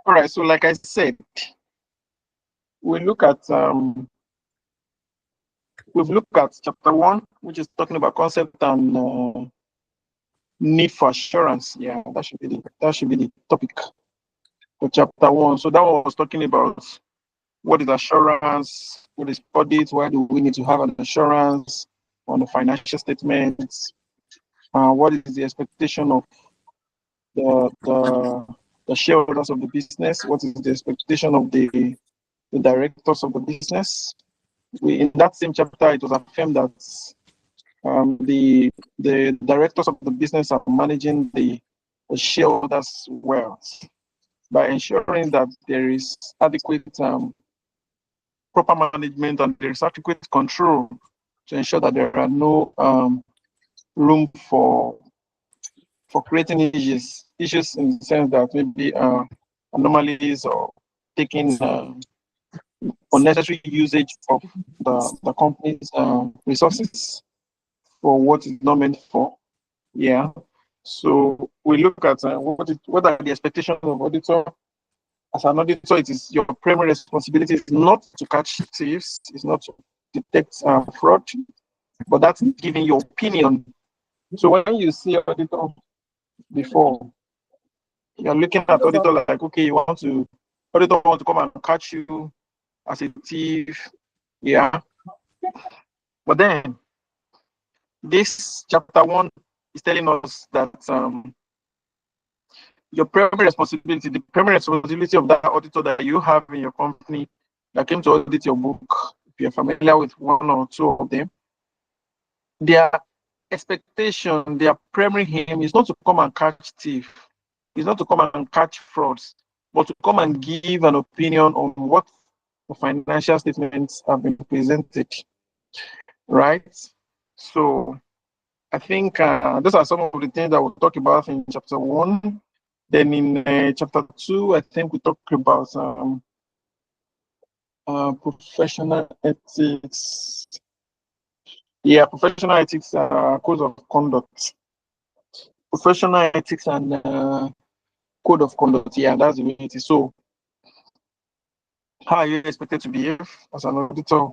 All right, so like I said, we look at we've looked at chapter 1, which is talking about concept and need for assurance. Yeah, that should be the topic for chapter 1. So that one was talking about what is assurance, what is audit, why do we need to have an assurance on the financial statements, what is the expectation of the shareholders of the business, what is the expectation of the directors of the business. In that same chapter, it was affirmed that the directors of the business are managing the shareholders' wealth by ensuring that there is adequate proper management and there is adequate control to ensure that there are no room for creating issues in the sense that maybe anomalies or taking unnecessary usage of the company's resources for what is not meant for. Yeah. So we look at what are the expectations of auditor. As an auditor, it is your primary responsibility is not to catch thieves, it's not to detect fraud, but that's giving your opinion. So when you see auditor before, you're looking at auditor like, okay, auditor want to come and catch you as a thief. Yeah. But then this chapter 1 is telling us that your primary responsibility, the primary responsibility of that auditor that you have in your company that came to audit your book, if you're familiar with one or two of them, their expectation, their primary aim is not to come and catch thief, is not to come and catch frauds, but to come and give an opinion on what the financial statements have been presented, right? So I think those are some of the things that we'll talk about in chapter 1. Then in chapter 2, I think we talk about professional ethics. Yeah, professional ethics, code of conduct. Professional ethics and code of conduct. Yeah, that's the way it is. So, how are you expected to behave as an auditor?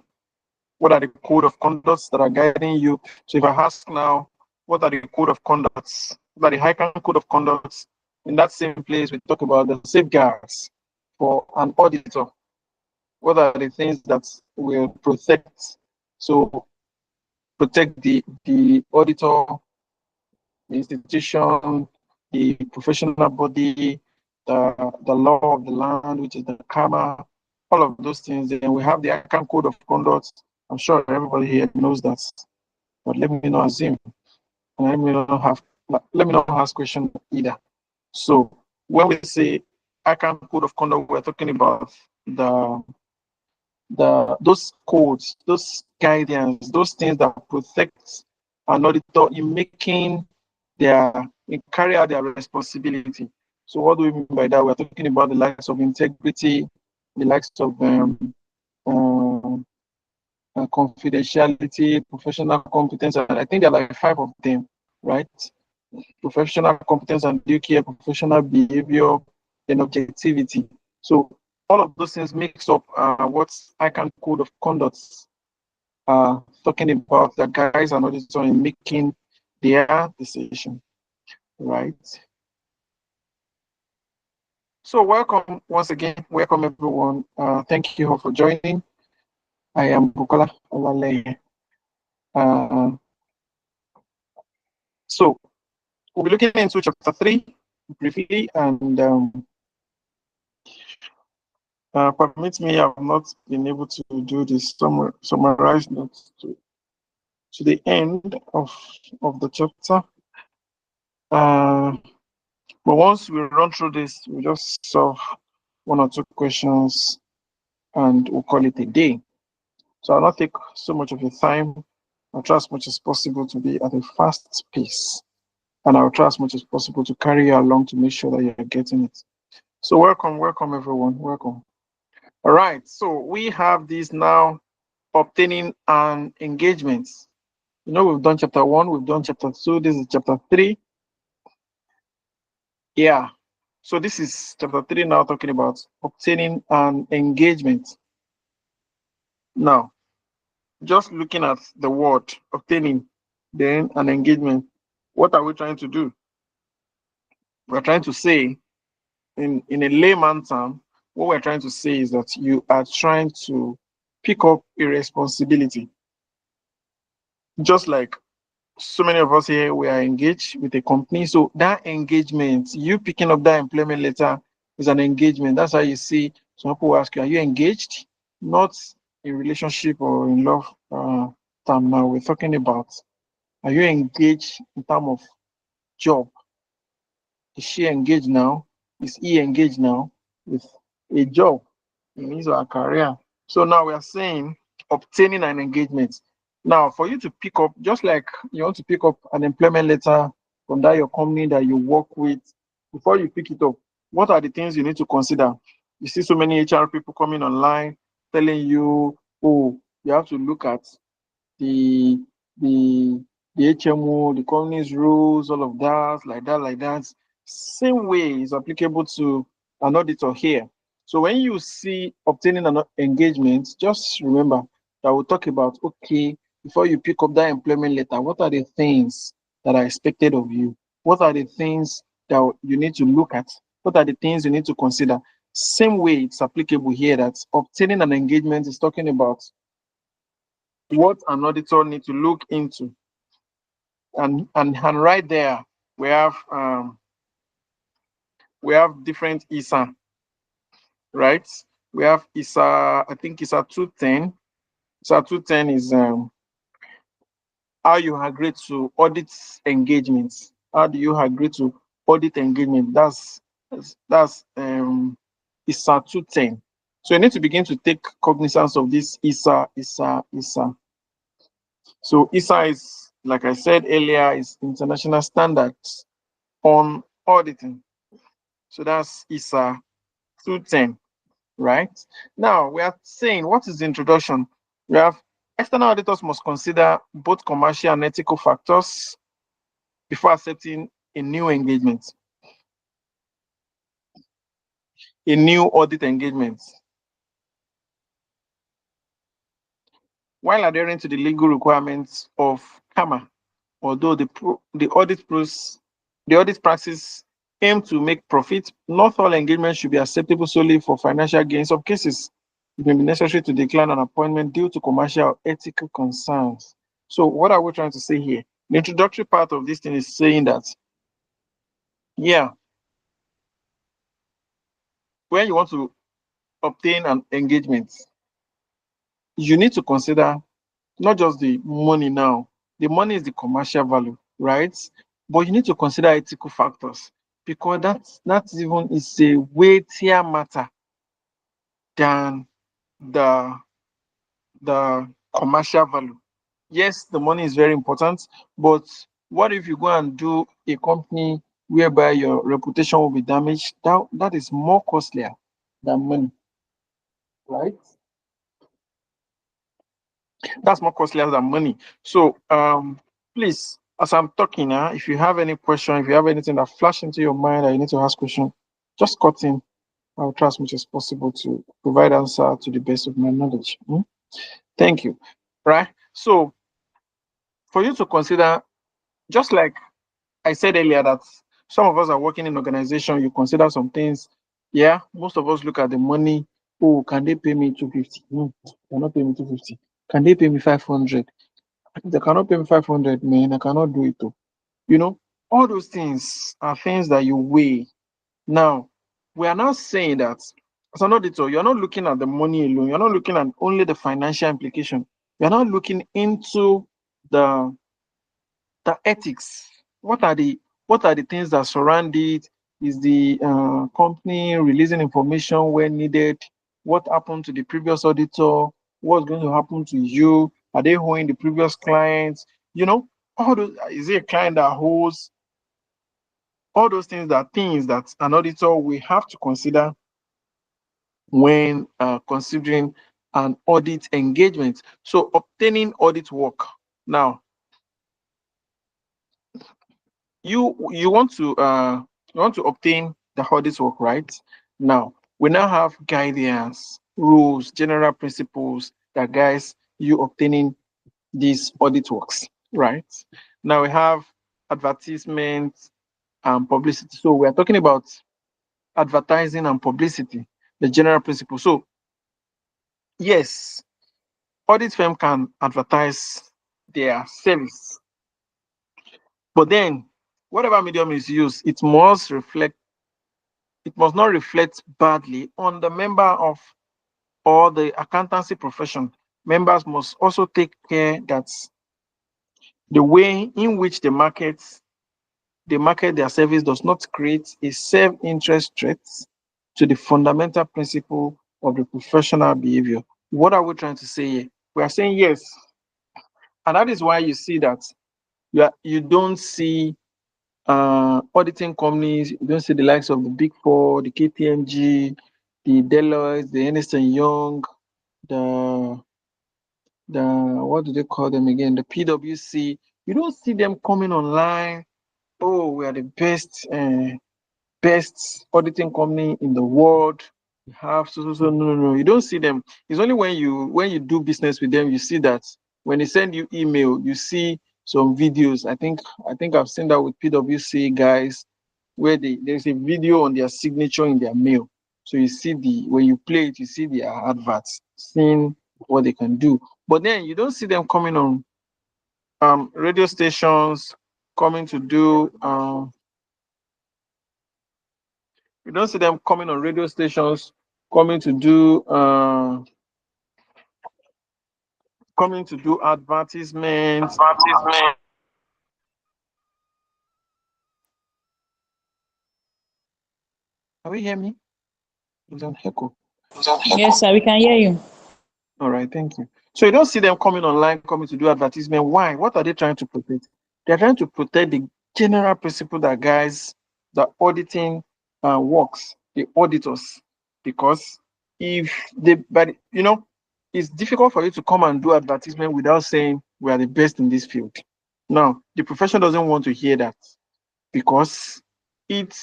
What are the code of conducts that are guiding you? So, if I ask now, what are the code of conducts? What are the ICAN code of conducts? In that same place, we talk about the safeguards for an auditor. What are the things that will protect? So, protect the auditor, the institution, the professional body, the law of the land, which is the karma, all of those things. Then we have the ICAN code of conduct. I'm sure everybody here knows that, but let me not assume, and let me not ask question either. So when we say ICAN code of conduct, we're talking about those codes, those guidance, those things that protect an auditor in carry out their responsibility. So what do we mean by that? We're talking about the likes of integrity, the likes of confidentiality, professional competence, and I think there are like 5 of them, right? Professional competence and due care, professional behavior, and objectivity. So all of those things makes up what ICAN code of conduct talking about the guys and auditor in making their decision, right? So welcome once again, welcome everyone. Thank you all for joining. I am Bukola Olale. So we'll be looking into chapter 3 briefly, and permit me, I've not been able to do this summarized notes to the end of the chapter. But once we run through this, we'll just solve 1 or 2 questions and we'll call it a day. So I'll not take so much of your time. I'll try as much as possible to be at a fast pace. And I'll try as much as possible to carry you along to make sure that you're getting it. So welcome everyone, welcome. All right, so we have this now, obtaining an engagement. You know, we've done chapter 1, we've done chapter 2, this is chapter 3. Yeah, So this is chapter 3 now, talking about obtaining an engagement. Now, just looking at the word obtaining, then an engagement, what are we trying to do? We're trying to say, in a layman term, what we're trying to say is that you are trying to pick up a responsibility. Just like so many of us here, we are engaged with a company. So that engagement, you picking up that employment letter is an engagement. That's how you see some people ask you, are you engaged? Not in relationship or in love term now. We're talking about, are you engaged in terms of job? Is she engaged now? Is he engaged now with a job in his or her career? So now we are saying obtaining an engagement. Now, for you to pick up, just like you want to pick up an employment letter from that your company that you work with, before you pick it up, what are the things you need to consider? You see so many HR people coming online telling you, oh, you have to look at the the the HMO, the company's rules, all of that, like that, like that. Same way is applicable to an auditor here. So when you see obtaining an engagement, just remember that we'll talk about, okay, before you pick up that employment letter, what are the things that are expected of you? What are the things that you need to look at? What are the things you need to consider? Same way it's applicable here, that obtaining an engagement is talking about what an auditor need to look into. And right there we have different ISA, right? We have ISA, I think ISA 210. ISA 210 is how you agree to audit engagements. How do you agree to audit engagement? That's ISA 210. So you need to begin to take cognizance of this ISA. So ISA is, like I said earlier, is international standards on auditing. So that's ISA 210, right? Now we are saying, what is the introduction? We have external auditors must consider both commercial and ethical factors before accepting a new engagement, a new audit engagement, while adhering to the legal requirements of CAMA. Although the audit practice aim to make profit, not all engagements should be acceptable solely for financial gains. Some cases it may be necessary to decline an appointment due to commercial or ethical concerns. So what are we trying to say here? The introductory part of this thing is saying that, yeah, when you want to obtain an engagement, you need to consider not just the money now. The money is the commercial value, right? But you need to consider ethical factors, because that's even is a weightier matter than the the commercial value. Yes, the money is very important, but what if you go and do a company whereby your reputation will be damaged? That is more costlier than money, right? That's more costlier than money. So please, as I'm talking now, if you have any question, if you have anything that flash into your mind that you need to ask question, just cut in. I'll try as much as possible to provide answer to the best of my knowledge. Thank you. Right. So for you to consider, just like I said earlier, that some of us are working in organization, you consider some things. Yeah, most of us look at the money. Oh, can they pay me 250? No, they cannot pay me 250. Can they pay me 500? They cannot pay me 500, man. I cannot do it too. You know, all those things are things that you weigh. Now, we are not saying that as an auditor, you're not looking at the money alone. You're not looking at only the financial implication. You're not looking into the ethics. What are the things that surround it? Is the company releasing information when needed? What happened to the previous auditor? What's going to happen to you? Are they owing the previous clients? You know, all those, is it a client that holds? All those things are things that an auditor will have to consider when considering an audit engagement. So obtaining audit work. Now, you want to obtain the audit work, right? Now, we now have guidance, rules, general principles that guys you obtaining these audit works, right? Now we have advertisement and publicity. So we are talking about advertising and publicity, the general principle. So yes, audit firm can advertise their service, but then whatever medium is used, it must not reflect badly on the member of or the accountancy profession. Members must also take care that the way in which they market their service does not create a self-interest threat to the fundamental principle of the professional behavior. What are we trying to say here? We are saying yes, and that is why you see that you don't see auditing companies, you don't see the likes of the Big Four, the KPMG, the Deloitte, the Ernst& Young, the what do they call them again? The PwC. You don't see them coming online. Oh, we are the best auditing company in the world. We have so. No. You don't see them. It's only when you do business with them, you see that when they send you email, you see some videos. I think I've seen that with PwC guys where there's a video on their signature in their mail. So you see when you play it, you see their adverts, seeing what they can do. But then you don't see them coming on radio stations, coming to do you don't see them coming on radio stations, coming to do advertisements. Can we hear me? It's an echo. Yes, sir, we can hear you. All right, thank you. So you don't see them coming online, coming to do advertisement. Why? What are they trying to protect? They're trying to protect the general principle that guys, that auditing works, the auditors, because if they, but it's difficult for you to come and do advertisement without saying we are the best in this field. Now, the profession doesn't want to hear that because it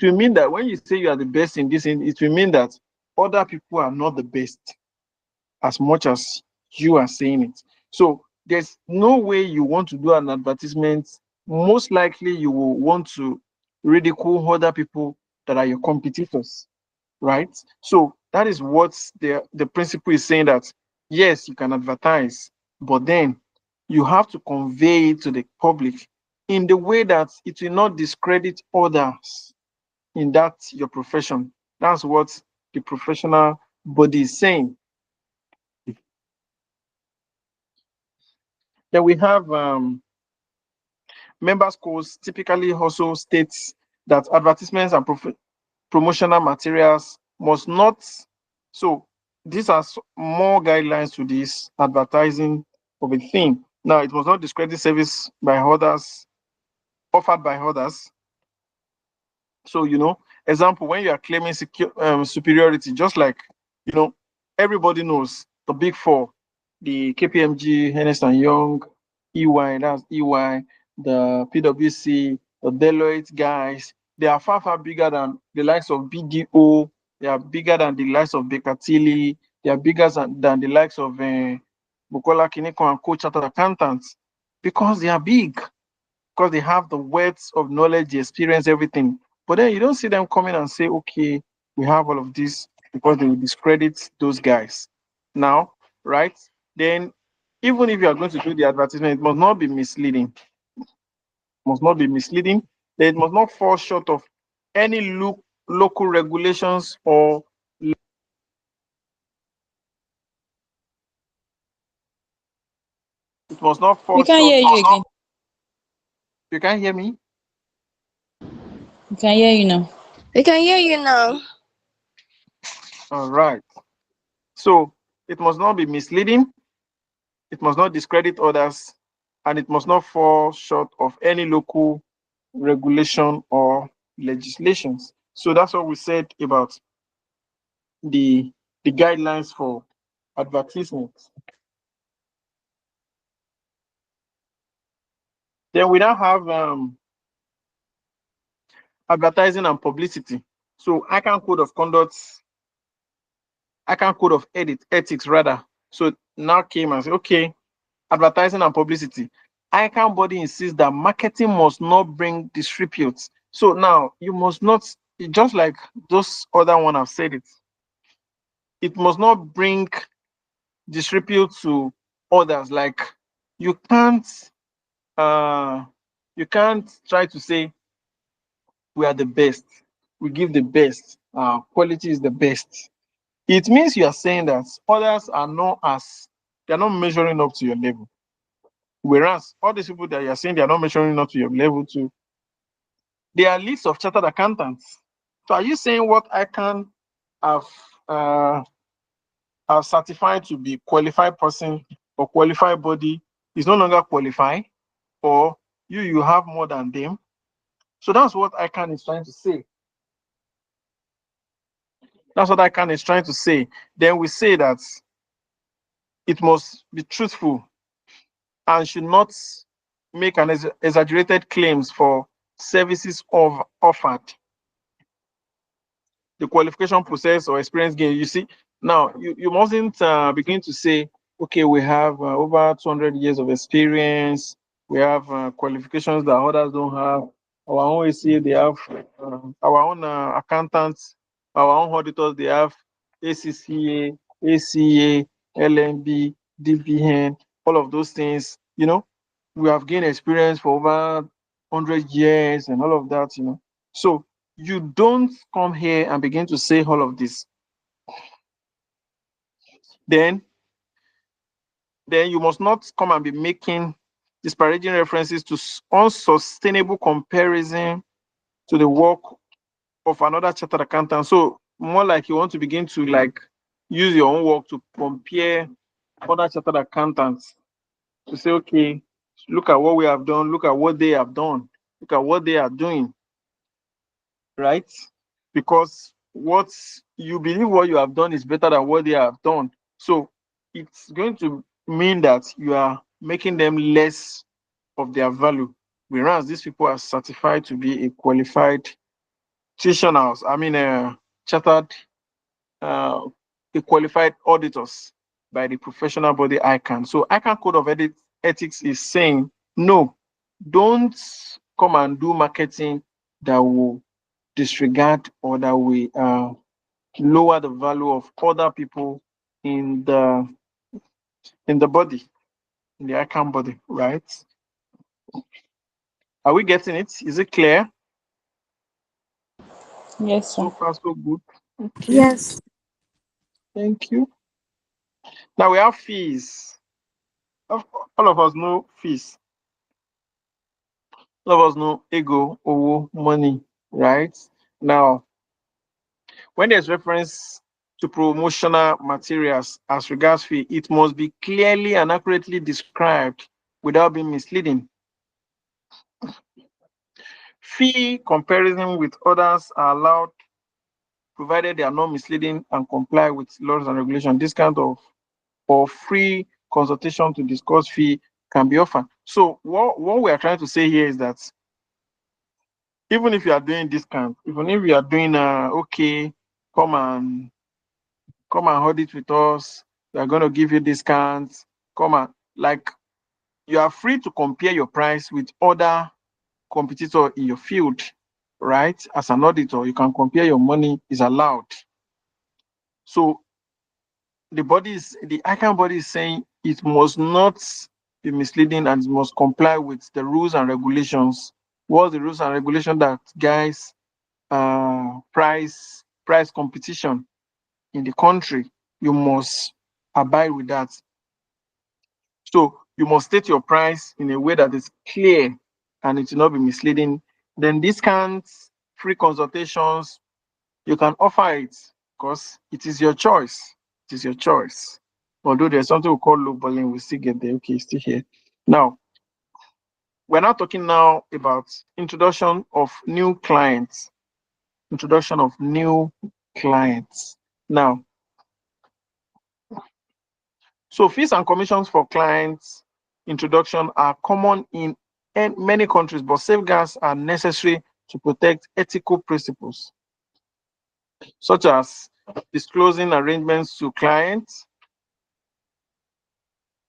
will mean that when you say you are the best in this, it will mean that other people are not the best as much as you are saying it. So there's no way you want to do an advertisement. Most likely you will want to ridicule other people that are your competitors, right? So that is what the principle is saying, that yes, you can advertise, but then you have to convey it to the public in the way that it will not discredit others in that your profession. That's what the professional body is saying. Then we have members codes typically also states that advertisements and promotional materials must not. So these are more guidelines to this advertising of a thing. Now, it must not discredit service by others, offered by others. So, example, when you are claiming superiority, just like, everybody knows the Big Four, the KPMG, Ernst& Young, EY, that's EY, the PwC, the Deloitte guys, they are far, far bigger than the likes of BDO. They are bigger than the likes of Baker Tilly. They are bigger than the likes of Bukola Kineko and co-chartered accountants, because they are big, because they have the wealth of knowledge, the experience, everything. But then you don't see them coming and say, okay, we have all of this, because they will discredit those guys. Now, right? Then, even if you are going to do the advertisement, it must not be misleading. Must not be misleading. It must not fall short of any local regulations, or it must not We fall can short. hear you again. You can hear me? We can hear you now. We can hear you now. All right. So it must not be misleading. It must not discredit others, and it must not fall short of any local regulation or legislations. So that's what we said about the guidelines for advertisements. Then we now have advertising and publicity. So ICAN code of conduct, ICAN code of ethics rather. So now came and said, okay, advertising and publicity. ICAN body insists that marketing must not bring disrepute. So now you must not, just like those other one have said it must not bring disrepute to others. Like you can't uh you can't try to say we are the best, we give the best, quality is the best. It means you are saying that others are not as, they're not measuring up to your level. Whereas all these people that you're saying they're not measuring up to your level to, they are lists of chartered accountants. So are you saying what I can have are certified to be qualified person or qualified body is no longer qualified, or you have more than them? So that's what ICAN is trying to say. That's what ICAN is trying to say. Then we say that it must be truthful and should not make an exaggerated claims for services offered. The qualification process or experience gain. You see, now you mustn't begin to say, okay, we have over 200 years of experience. We have qualifications that others don't have. Our own ACA, they have our own accountants, our own auditors, they have ACCA, ACA, LMB, DBN, all of those things. You know, we have gained experience for over 100 years and all of that. You know, so you don't come here and begin to say all of this. Then you must not come and be making disparaging references to unsustainable comparison to the work of another chartered accountant. So more like you want to begin to like use your own work to compare other chartered accountants to say, okay, look at what we have done, look at what they have done, look at what they are doing, right? Because what you believe what you have done is better than what they have done. So it's going to mean that you are making them less of their value. Whereas these people are certified to be a qualified practitioners, chartered, a qualified auditors by the professional body ICAN. So ICAN Code of Ethics is saying, no, don't come and do marketing that will disregard or that will lower the value of other people in the body, in the ICAN body, right? Are we getting it? Is it clear? Yes, sir. So far, so good. Okay, Yes. thank you. Now we have fees. All of us know fees. All of us know ego, owo, money, right? Now, when there's reference to promotional materials as regards fee, it must be clearly and accurately described without being misleading. Fee comparison with others are allowed, provided they are not misleading and comply with laws and regulations. Discount of or free consultation to discuss fee can be offered. So what we are trying to say here is that even if you are doing discount, even if you are doing okay, come and audit with us, we are going to give you discounts, come and like you are free to compare your price with other competitors in your field, right? As an auditor, you can compare your money, is allowed. So the ICAN body is saying it must not be misleading and it must comply with the rules and regulations. What's the rules and regulations that guys price competition in the country? You must abide with that. So you must state your price in a way that is clear and it will not be misleading. Then discounts, free consultations, you can offer it because it is your choice. It is your choice. Although there's something we call lowballing, we still get there. Okay, still here. Now, we're not talking now about introduction of new clients. Introduction of new clients. Now, so fees and commissions for clients introduction are common in many countries, but safeguards are necessary to protect ethical principles, such as disclosing arrangements to clients.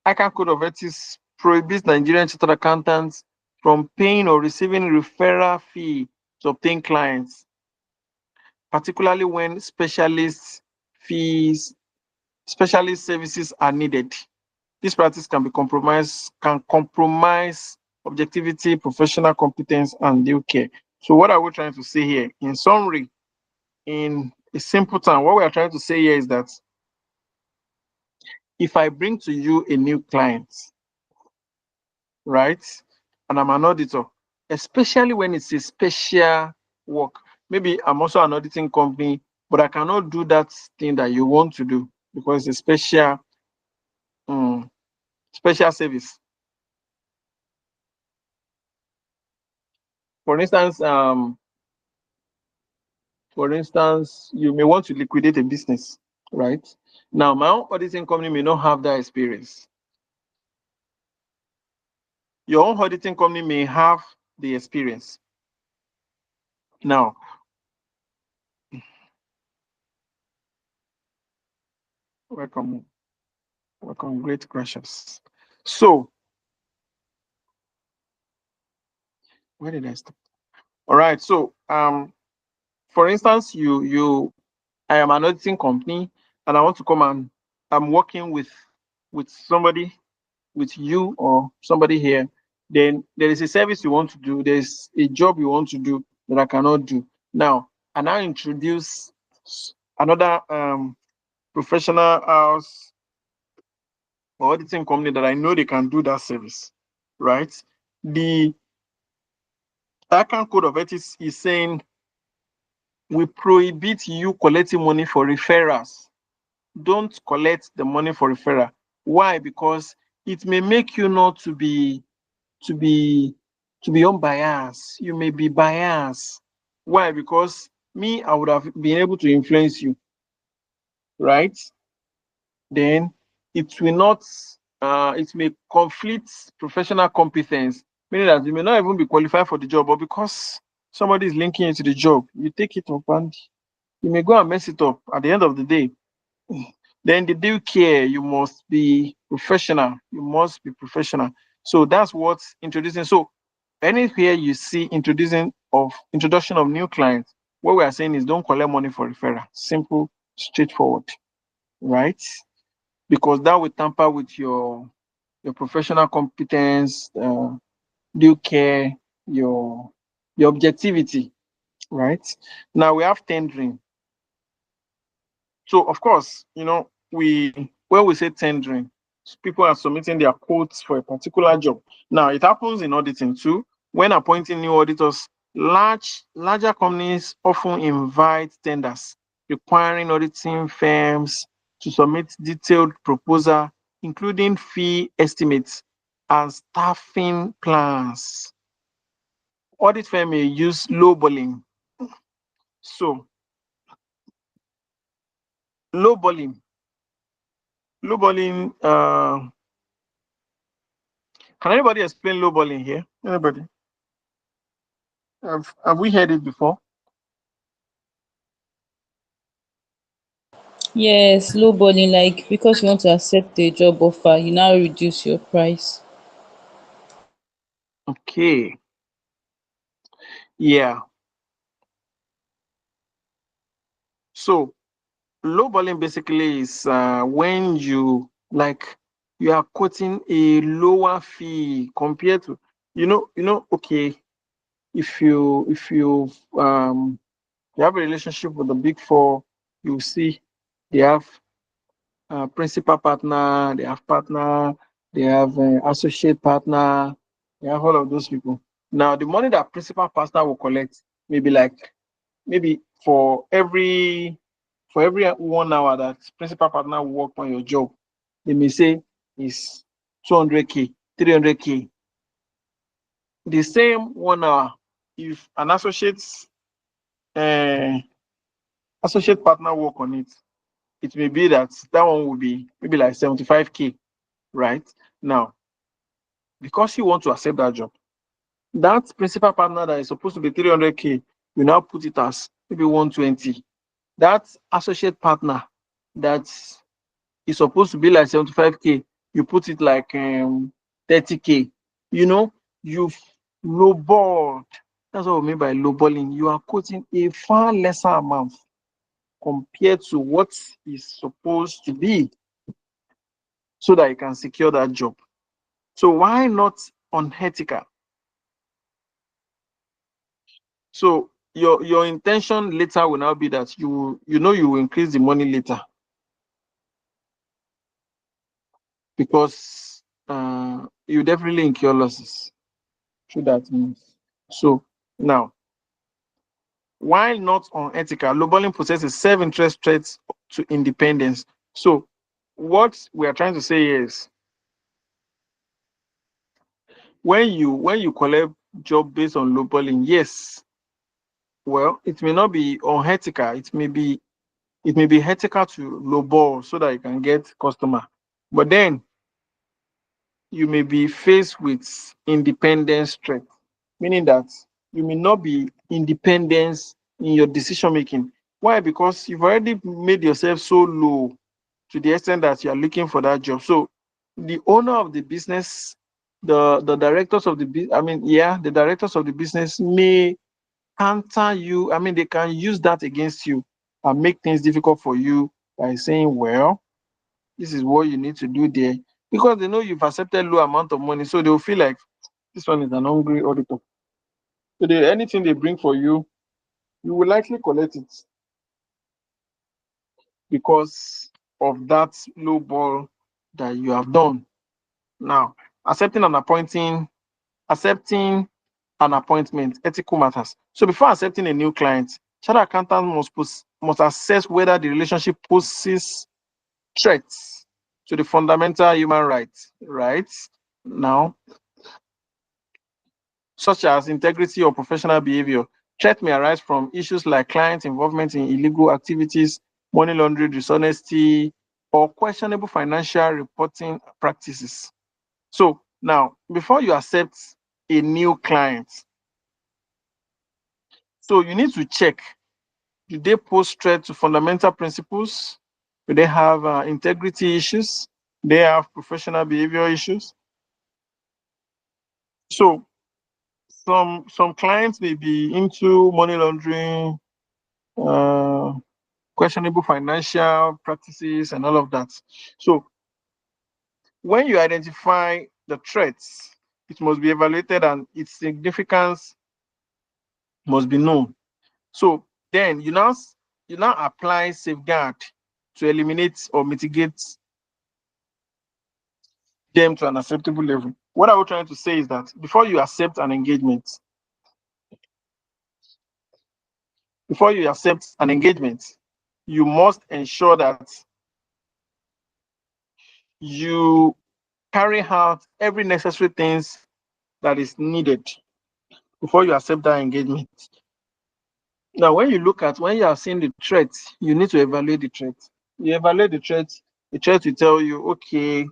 ICAN Code of Ethics prohibits Nigerian chartered accountants from paying or receiving referral fee to obtain clients, particularly when specialist services are needed. This practice can compromise objectivity, professional competence, and due care. So what are we trying to say here? In summary, in a simple term, what we are trying to say here is that if I bring to you a new client, right, and I'm an auditor, especially when it's a special work, maybe I'm also an auditing company, but I cannot do that thing that you want to do because it's a special service. For instance, you may want to liquidate a business, right? Now, my own auditing company may not have that experience. Your own auditing company may have the experience. Now, welcome, great gracious. So, where did I stop? All right. So, for instance, I am an auditing company, and I want to come and I'm working with somebody, with you or somebody here. Then there is a service you want to do. There's a job you want to do that I cannot do. Now, and I introduce another professional house or auditing company that I know they can do that service, right? The ICAN Code of Ethics is saying we prohibit you collecting money for referrals. Don't collect the money for referral. Why? Because it may make you not to be unbiased. You may be biased. Why? Because I would have been able to influence you, right? Then it will not, it may conflict professional competence, meaning that you may not even be qualified for the job, but because somebody is linking you to the job, you take it up and you may go and mess it up at the end of the day. Then the due care, you must be professional. You must be professional. So that's what's introducing. So anywhere you see introduction of new clients, what we are saying is don't collect money for referral. Simple, straightforward, right? Because that will tamper with your professional competence, due care, your objectivity, right? Now we have tendering. So of course, when we say tendering, people are submitting their quotes for a particular job. Now it happens in auditing too. When appointing new auditors, larger companies often invite tenders, requiring auditing firms to submit detailed proposal, including fee estimates and staffing plans. Audit firm may use lowballing. So lowballing, can anybody explain lowballing here? Anybody? Have we heard it before? Yes, lowballing, like because you want to accept a job offer, you now reduce your price. Okay. Yeah. So lowballing basically is when you are quoting a lower fee compared to okay, if you have a relationship with the big four, you see they have principal partner, they have partner, they have associate partner, they have all of those people. Now, the money that principal partner will collect maybe for every 1 hour that principal partner will work on your job, they may say is 200K, 300K. The same 1 hour, if an associate partner work on it, it may be that one will be maybe like 75K, right? Now, because you want to accept that job, that principal partner that is supposed to be 300K, you now put it as maybe 120. That associate partner that is supposed to be like 75K, you put it like 30K. You know, you've lowballed. That's what we mean by lowballing. You are quoting a far lesser amount compared to what is supposed to be so that you can secure that job. So why not unethical? So your intention later will now be that you know you will increase the money later because you definitely incur losses through that means. So now, while not unethical, lowballing possesses self-interest threats to independence. So what we are trying to say is when you collect job based on lowballing, yes, well, it may not be unethical. It may be ethical to lowball so that you can get customer, but then you may be faced with independence threat, meaning that you may not be independent in your decision making. Why? Because you've already made yourself so low to the extent that you are looking for that job. So the owner of the business, the directors of the directors of the business may counter you. I mean, they can use that against you and make things difficult for you by saying, well, this is what you need to do there. Because they know you've accepted low amount of money. So they'll feel like this one is an hungry auditor. So anything they bring for you, you will likely collect it because of that low ball that you have done. Now, accepting an appointment, ethical matters. So before accepting a new client, chartered accountant must assess whether the relationship poses threats to the fundamental human rights. Right now, such as integrity or professional behavior. Threat may arise from issues like client involvement in illegal activities, money laundering, dishonesty, or questionable financial reporting practices. So now, before you accept a new client, so you need to check, do they pose threat to fundamental principles? Do they have integrity issues? Do they have professional behavior issues? So some clients may be into money laundering, uh, questionable financial practices, and all of that. So when you identify the threats, it must be evaluated and its significance must be known. So then you now apply safeguard to eliminate or mitigate them to an acceptable level. What I was trying to say is that before you accept an engagement, you must ensure that you carry out every necessary things that is needed before you accept that engagement. Now, when you are seeing the threat, you need to evaluate the threat. You evaluate the threat will tell you, okay,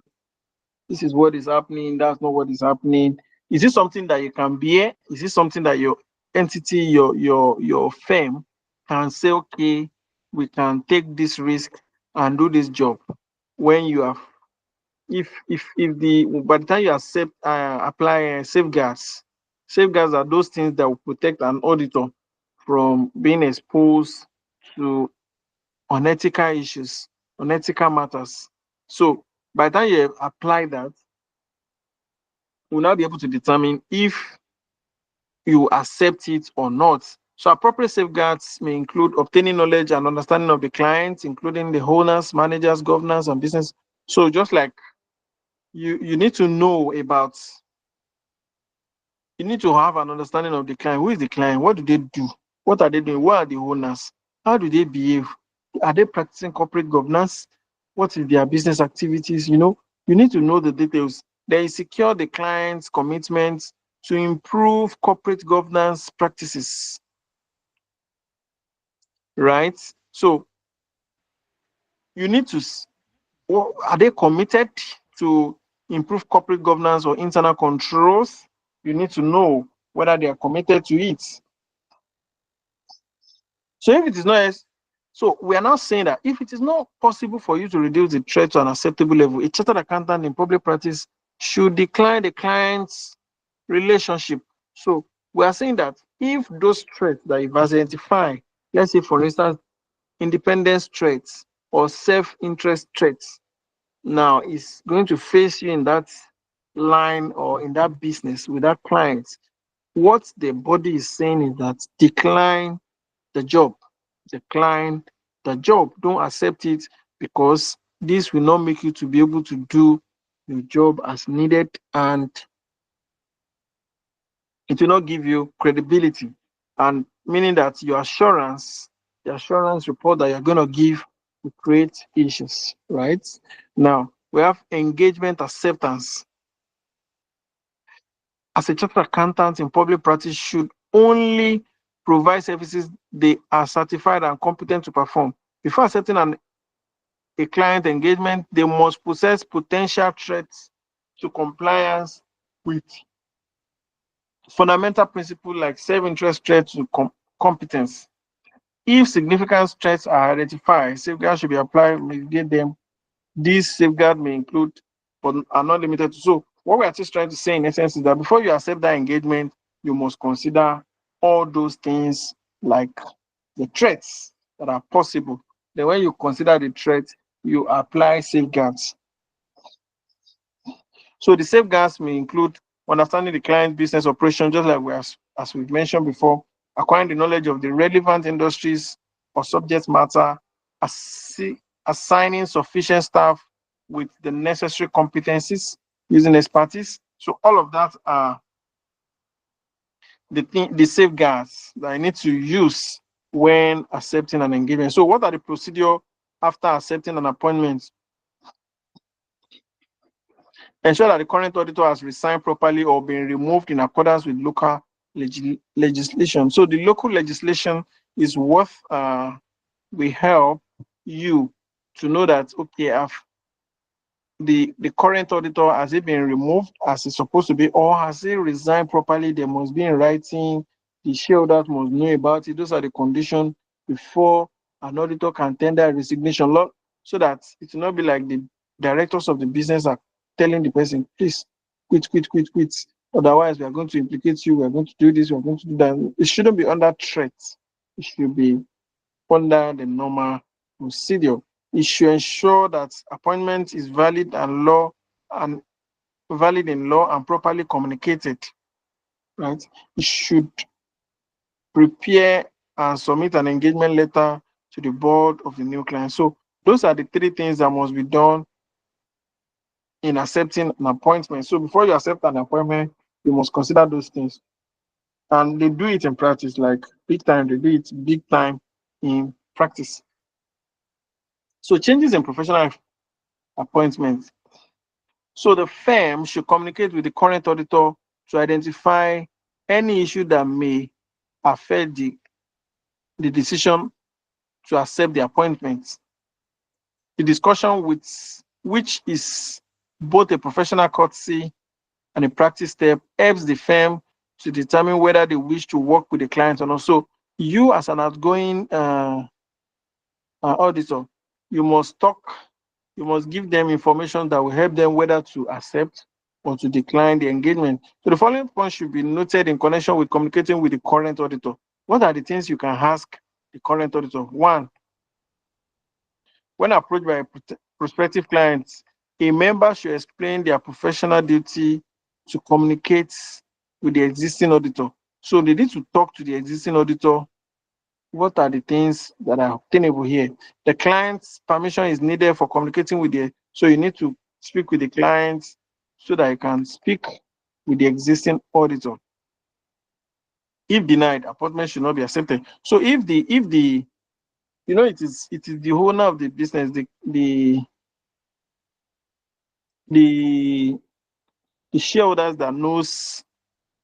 this is what is happening, that's not what is happening. Is it something that you can bear? Is it something that your entity, your firm can say, okay, we can take this risk and do this job? When you have if the by the time you accept apply safeguards are those things that will protect an auditor from being exposed to unethical issues, unethical matters. So by the time you apply that, we'll now be able to determine if you accept it or not. So appropriate safeguards may include obtaining knowledge and understanding of the client, including the owners, managers, governors, and business. So just like you need to know about, you need to have an understanding of the client. Who is the client? What do they do? What are they doing? What are the owners? How do they behave? Are they practicing corporate governance? What is their business activities? You need to know the details. Then secure the client's commitment to improve corporate governance practices, right? So you need to, are they committed to improve corporate governance or internal controls? You need to know. whether they are committed to it. So if it is not, so we are now saying that if it is not possible for you to reduce the threat to an acceptable level, a chartered accountant in public practice should decline the client's relationship. So we are saying that if those threats that you've identified, let's say for instance, independence threats or self-interest threats, now is going to face you in that line or in that business with that client, what the body is saying is that decline the job, decline the job. Don't accept it, because this will not make you to be able to do your job as needed, and it will not give you credibility, and meaning that your assurance, the assurance report that you're going to give will create issues, right? Now, we have engagement acceptance. As a chartered accountant in public practice should only provide services they are certified and competent to perform. Before accepting a client engagement, they must possess potential threats to compliance with fundamental principles like self-interest threats to competence. If significant threats are identified, safeguards should be applied to mitigate them. These safeguards may include, but are not limited to. So what we are just trying to say in essence is that before you accept that engagement, you must consider all those things like the threats that are possible. Then when you consider the threat, you apply safeguards. So the safeguards may include understanding the client business operation, just like as we've mentioned before, acquiring the knowledge of the relevant industries or subject matter, assigning sufficient staff with the necessary competencies, using expertise. So all of that are the safeguards that I need to use when accepting an engagement. So what are the procedure after accepting an appointment? Ensure that the current auditor has resigned properly or been removed in accordance with local legislation. So the local legislation is what will help you to know that, okay, the current auditor, has it been removed as it's supposed to be, or has it resigned properly? There must be in writing. The shareholders must know about it. Those are the conditions before an auditor can tender a resignation law, so that it will not be like the directors of the business are telling the person, please quit, quit, quit, quit. Otherwise, we are going to implicate you. We are going to do this. We are going to do that. It shouldn't be under threat. It should be under the normal procedure. It should ensure that appointment is valid and valid in law and properly communicated. Right? It should prepare and submit an engagement letter to the board of the new client. So those are the three things that must be done in accepting an appointment. So before you accept an appointment, you must consider those things. And they do it in practice, like big time. They do it big time in practice. So changes in professional appointments. So the firm should communicate with the current auditor to identify any issue that may affect the decision to accept the appointment. The discussion which is both a professional courtesy and a practice step helps the firm to determine whether they wish to work with the client or not. So you as an outgoing auditor, you must give them information that will help them whether to accept or to decline the engagement. So the following points should be noted in connection with communicating with the current auditor. What are the things you can ask the current auditor? One, when approached by a prospective client, a member should explain their professional duty to communicate with the existing auditor. So they need to talk to the existing auditor. What are the things that are obtainable here? The client's permission is needed for communicating with so you need to speak with the client so that you can speak with the existing auditor. If denied, appointment should not be accepted. So if the it is the owner of the business, the shareholders that knows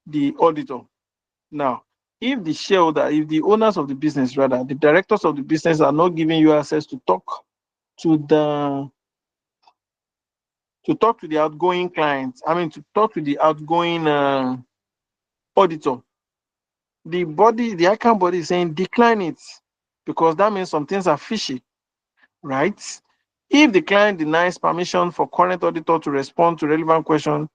the auditor. Now, if the owners of the business, rather, the directors of the business are not giving you access to talk to the outgoing clients, to talk to the outgoing auditor, the ICAN body is saying decline it, because that means some things are fishy, right? If the client denies permission for current auditor to respond to relevant questions,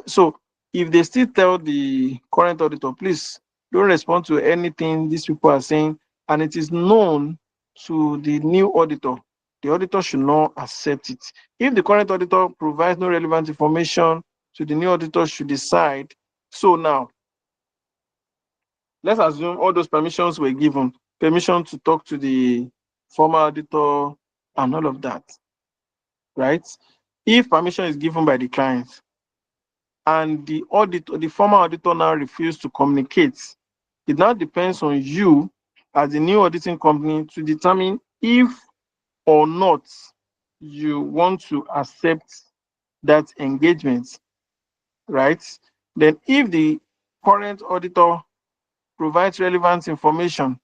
so if they still tell the current auditor, please don't respond to anything these people are saying, and it is known to the new auditor, the auditor should not accept it. If the current auditor provides no relevant information to the new auditor, should decide. So now, let's assume all those permissions were given, permission to talk to the former auditor and all of that, right? If permission is given by the client and the former auditor now refused to communicate, it now depends on you as the new auditing company to determine if or not you want to accept that engagement, right? Then if the current auditor provides relevant information,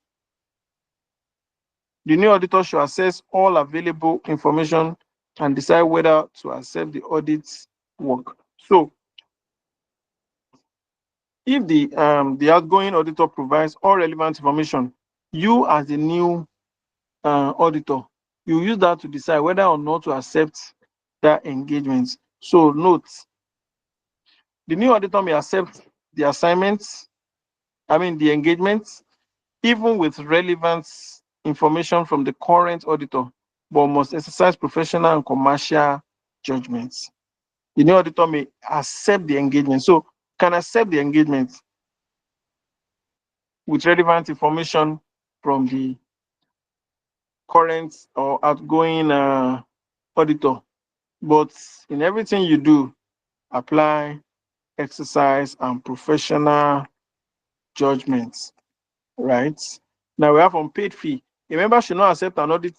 the new auditor should assess all available information and decide whether to accept the audit work. So if the outgoing auditor provides all relevant information, you as the new auditor, you use that to decide whether or not to accept that engagement. So note, the new auditor may accept the assignments, the engagements, even with relevant information from the current auditor, but must exercise professional and commercial judgments. The new auditor may accept the engagement. So can accept the engagement with relevant information from the current or outgoing auditor. But in everything you do, apply, exercise, and professional judgments, right? Now we have unpaid fee. A member should not accept an audit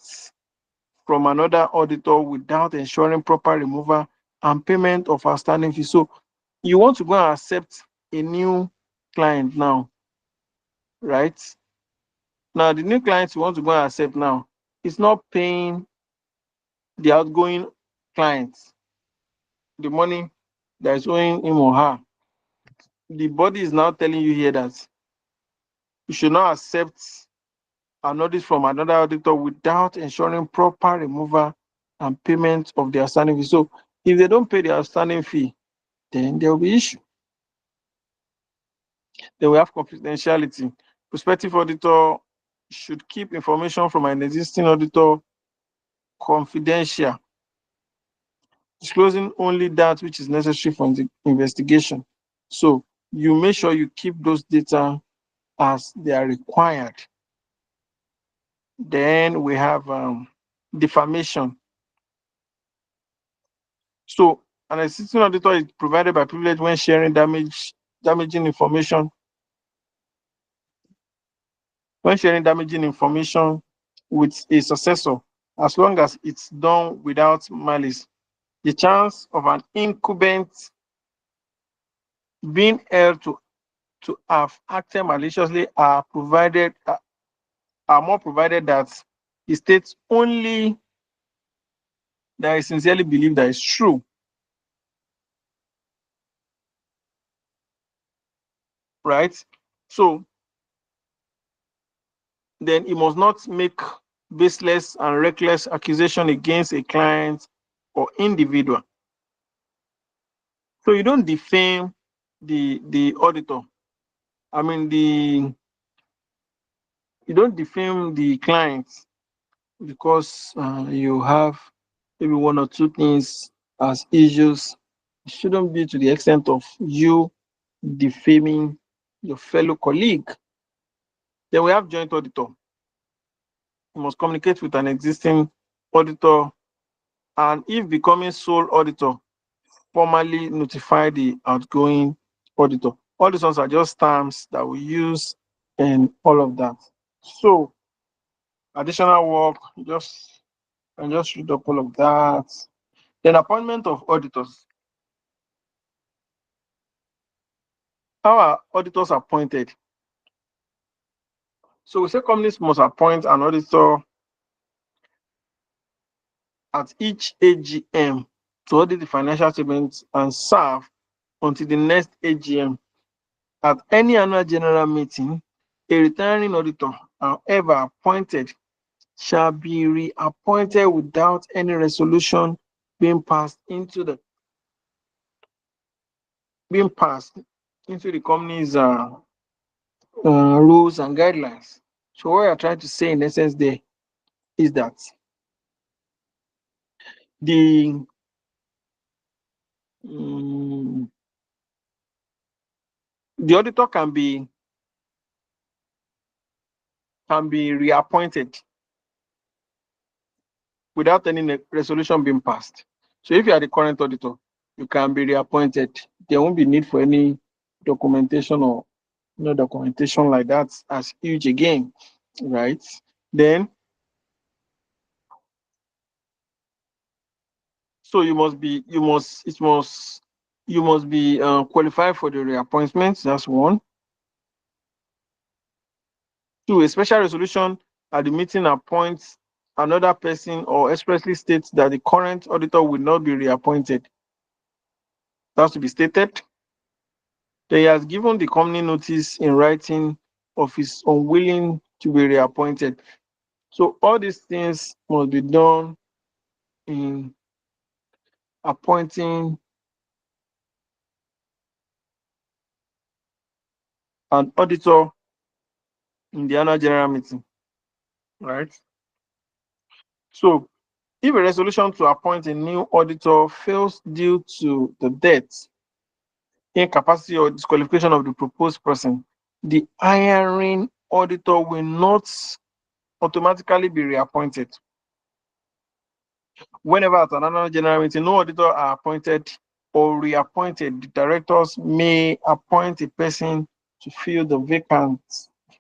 from another auditor without ensuring proper removal and payment of outstanding fees. So you want to go and accept a new client now, right? Now the new client you want to go and accept now is not paying the outgoing client the money that is owing him or her. The body is now telling you here that you should not accept an audit from another auditor without ensuring proper removal and payment of the outstanding fee. So if they don't pay the outstanding fee, then there will be issue. They will have confidentiality. Prospective auditor should keep information from an existing auditor confidential, disclosing only that which is necessary for the investigation. So you make sure you keep those data as they are required. Then we have defamation. So an existing auditor is provided by privilege when sharing damaging information. When sharing damaging information with a successor, as long as it's done without malice, the chance of an incumbent being held to have acted maliciously are more provided that it states only that I sincerely believe that is true, right? So then he must not make baseless and reckless accusation against a client or individual. So you don't defame the auditor. You don't defame the client because you have maybe one or two things as issues. It shouldn't be to the extent of you defaming your fellow colleague. Then we have joint auditor. You must communicate with an existing auditor, and if becoming sole auditor, formally notify the outgoing auditor. All these ones are just terms that we use and all of that. So additional work, just read up all of that. Then appointment of auditors. How are auditors appointed? So we say companies must appoint an auditor at each AGM to audit the financial statements and serve until the next AGM. At any annual general meeting, a retiring auditor, however appointed, shall be reappointed without any resolution being passed into the company's rules and guidelines. So what we are trying to say in essence there is that the auditor can be reappointed without any resolution being passed. So if you are the current auditor, you can be reappointed. There won't be need for any documentation or no documentation like that as huge again, right? Then, so you must be qualified for the reappointment. That's one. Two, a special resolution at the meeting appoints another person or expressly states that the current auditor will not be reappointed. That's to be stated. Then he has given the company notice in writing of his unwilling to be reappointed. So all these things must be done in appointing an auditor in the annual general meeting, right? So if a resolution to appoint a new auditor fails due to the death, incapacity, or disqualification of the proposed person, the hiring auditor will not automatically be reappointed. Whenever at an annual general meeting, no auditor are appointed or reappointed, the directors may appoint a person to fill the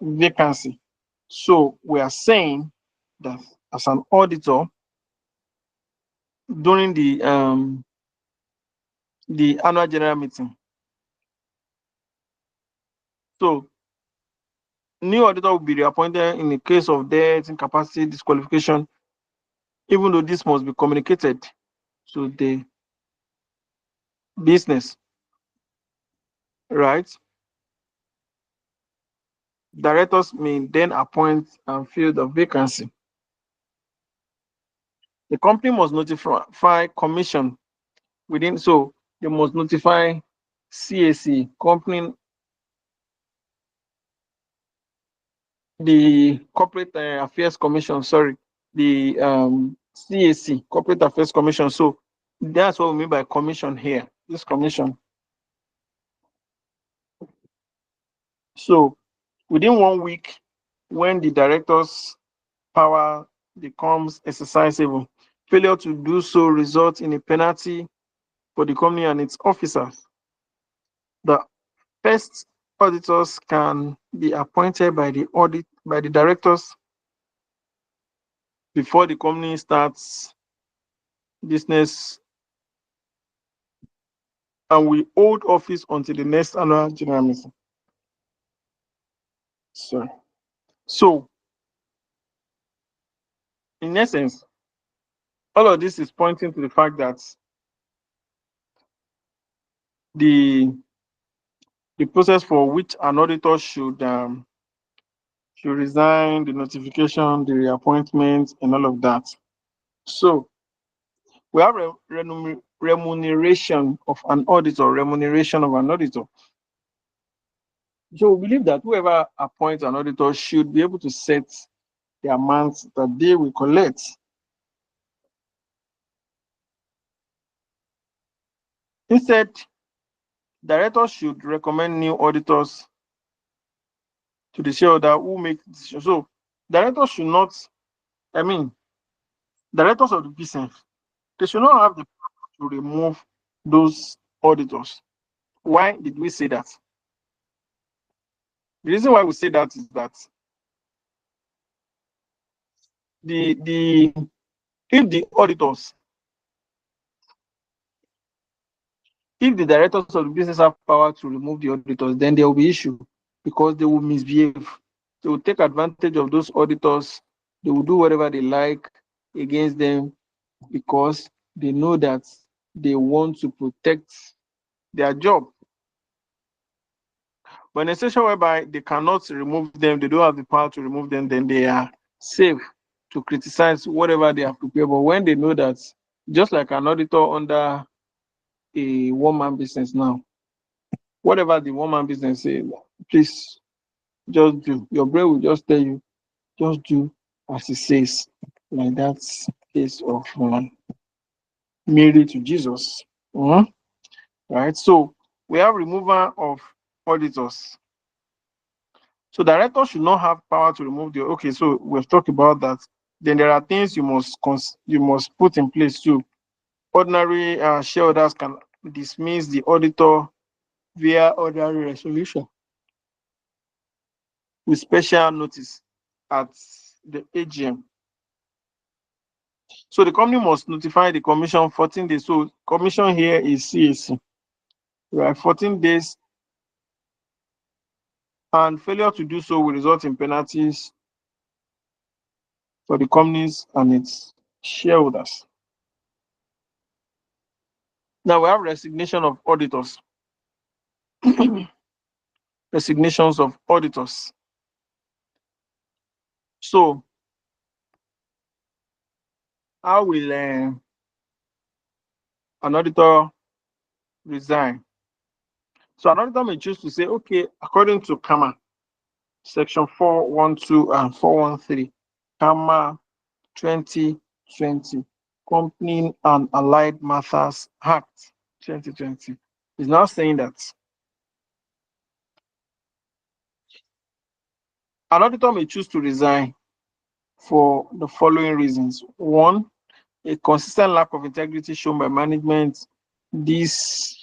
vacancy. So we are saying that as an auditor, during the annual general meeting, so new auditor will be reappointed in the case of death, incapacity, disqualification, even though this must be communicated to the business, right? Directors may then appoint and fill the vacancy. The company must notify commission within, so they must notify CAC, company, the Corporate Affairs Commission, sorry, the CAC, Corporate Affairs Commission. So that's what we mean by commission here, this commission. So within 1 week, when the director's power becomes exercisable, failure to do so results in a penalty for the company and its officers. The first auditors can be appointed by the directors before the company starts business and will hold office until the next annual general meeting. So in essence, all of this is pointing to the fact that the process for which an auditor should resign, the notification, the reappointment, and all of that. So we have remuneration of an auditor. So we believe that whoever appoints an auditor should be able to set the amounts that they will collect. Instead, directors should recommend new auditors to the shareholder who make decisions. So directors should not, directors of the business, they should not have the power to remove those auditors. Why did we say that? The reason why we say that is that if the directors of the business have power to remove the auditors, then there will be issue because they will misbehave. They will take advantage of those auditors. They will do whatever they like against them because they know that they want to protect their job. But in a situation whereby they cannot remove them, they don't have the power to remove them, then they are safe to criticize whatever they have prepared. But when they know that, just like an auditor under a one-man business now, whatever the one-man business says, please just do. Your brain will just tell you, just do as it says. Like that case of Mary to Jesus. Right? So we have removal of auditors. So directors should not have power to remove the. Okay, so we've talked about that. Then there are things you must put in place too. Ordinary shareholders can dismiss the auditor via ordinary resolution with special notice at the AGM. So the company must notify the commission 14 days. So commission here is CAC, right? 14 days, and failure to do so will result in penalties for the companies and its shareholders. Now we have resignation of auditors. Resignations of auditors. So how will an auditor resign? So an auditor may choose to say, okay, according to CAMA, section 412 and 413, CAMA 2020, Company and Allied Matters Act 2020, is now saying that an auditor may choose to resign for the following reasons. One, a consistent lack of integrity shown by management. This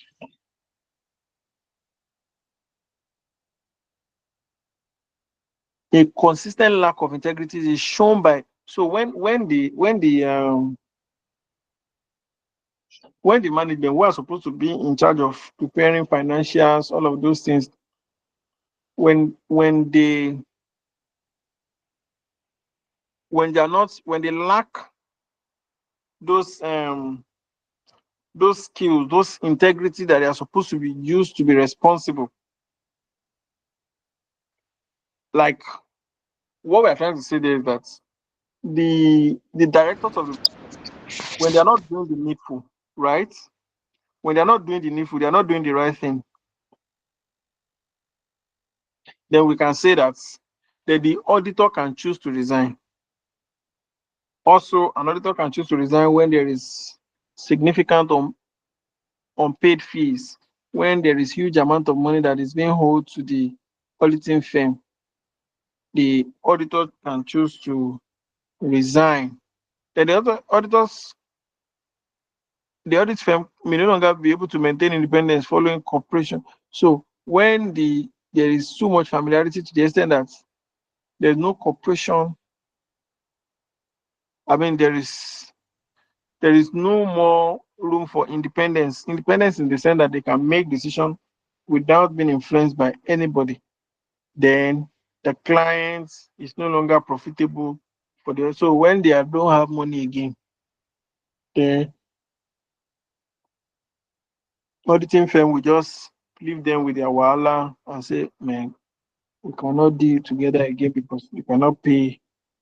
a consistent lack of integrity is shown by. So when the management, who are supposed to be in charge of preparing financials, all of those things, when they lack those skills, those integrity that they are supposed to be used to be responsible. Like what we are trying to say there is that the directors of the, when they are not doing the needful, right? When they are not doing the needful, they are not doing the right thing. Then we can say that the auditor can choose to resign. Also, an auditor can choose to resign when there is significant unpaid fees, when there is huge amount of money that is being owed to the auditing firm. The auditor can choose to resign. Then the other auditors, the audit firm may no longer be able to maintain independence following cooperation. So when there is too much familiarity to the extent that there's no cooperation, I mean there is no more room for independence. Independence in the sense that they can make decisions without being influenced by anybody. Then the client is no longer profitable for them. So when they don't have money again, the auditing firm will just leave them with their wahala and say, man, we cannot deal together again because you cannot pay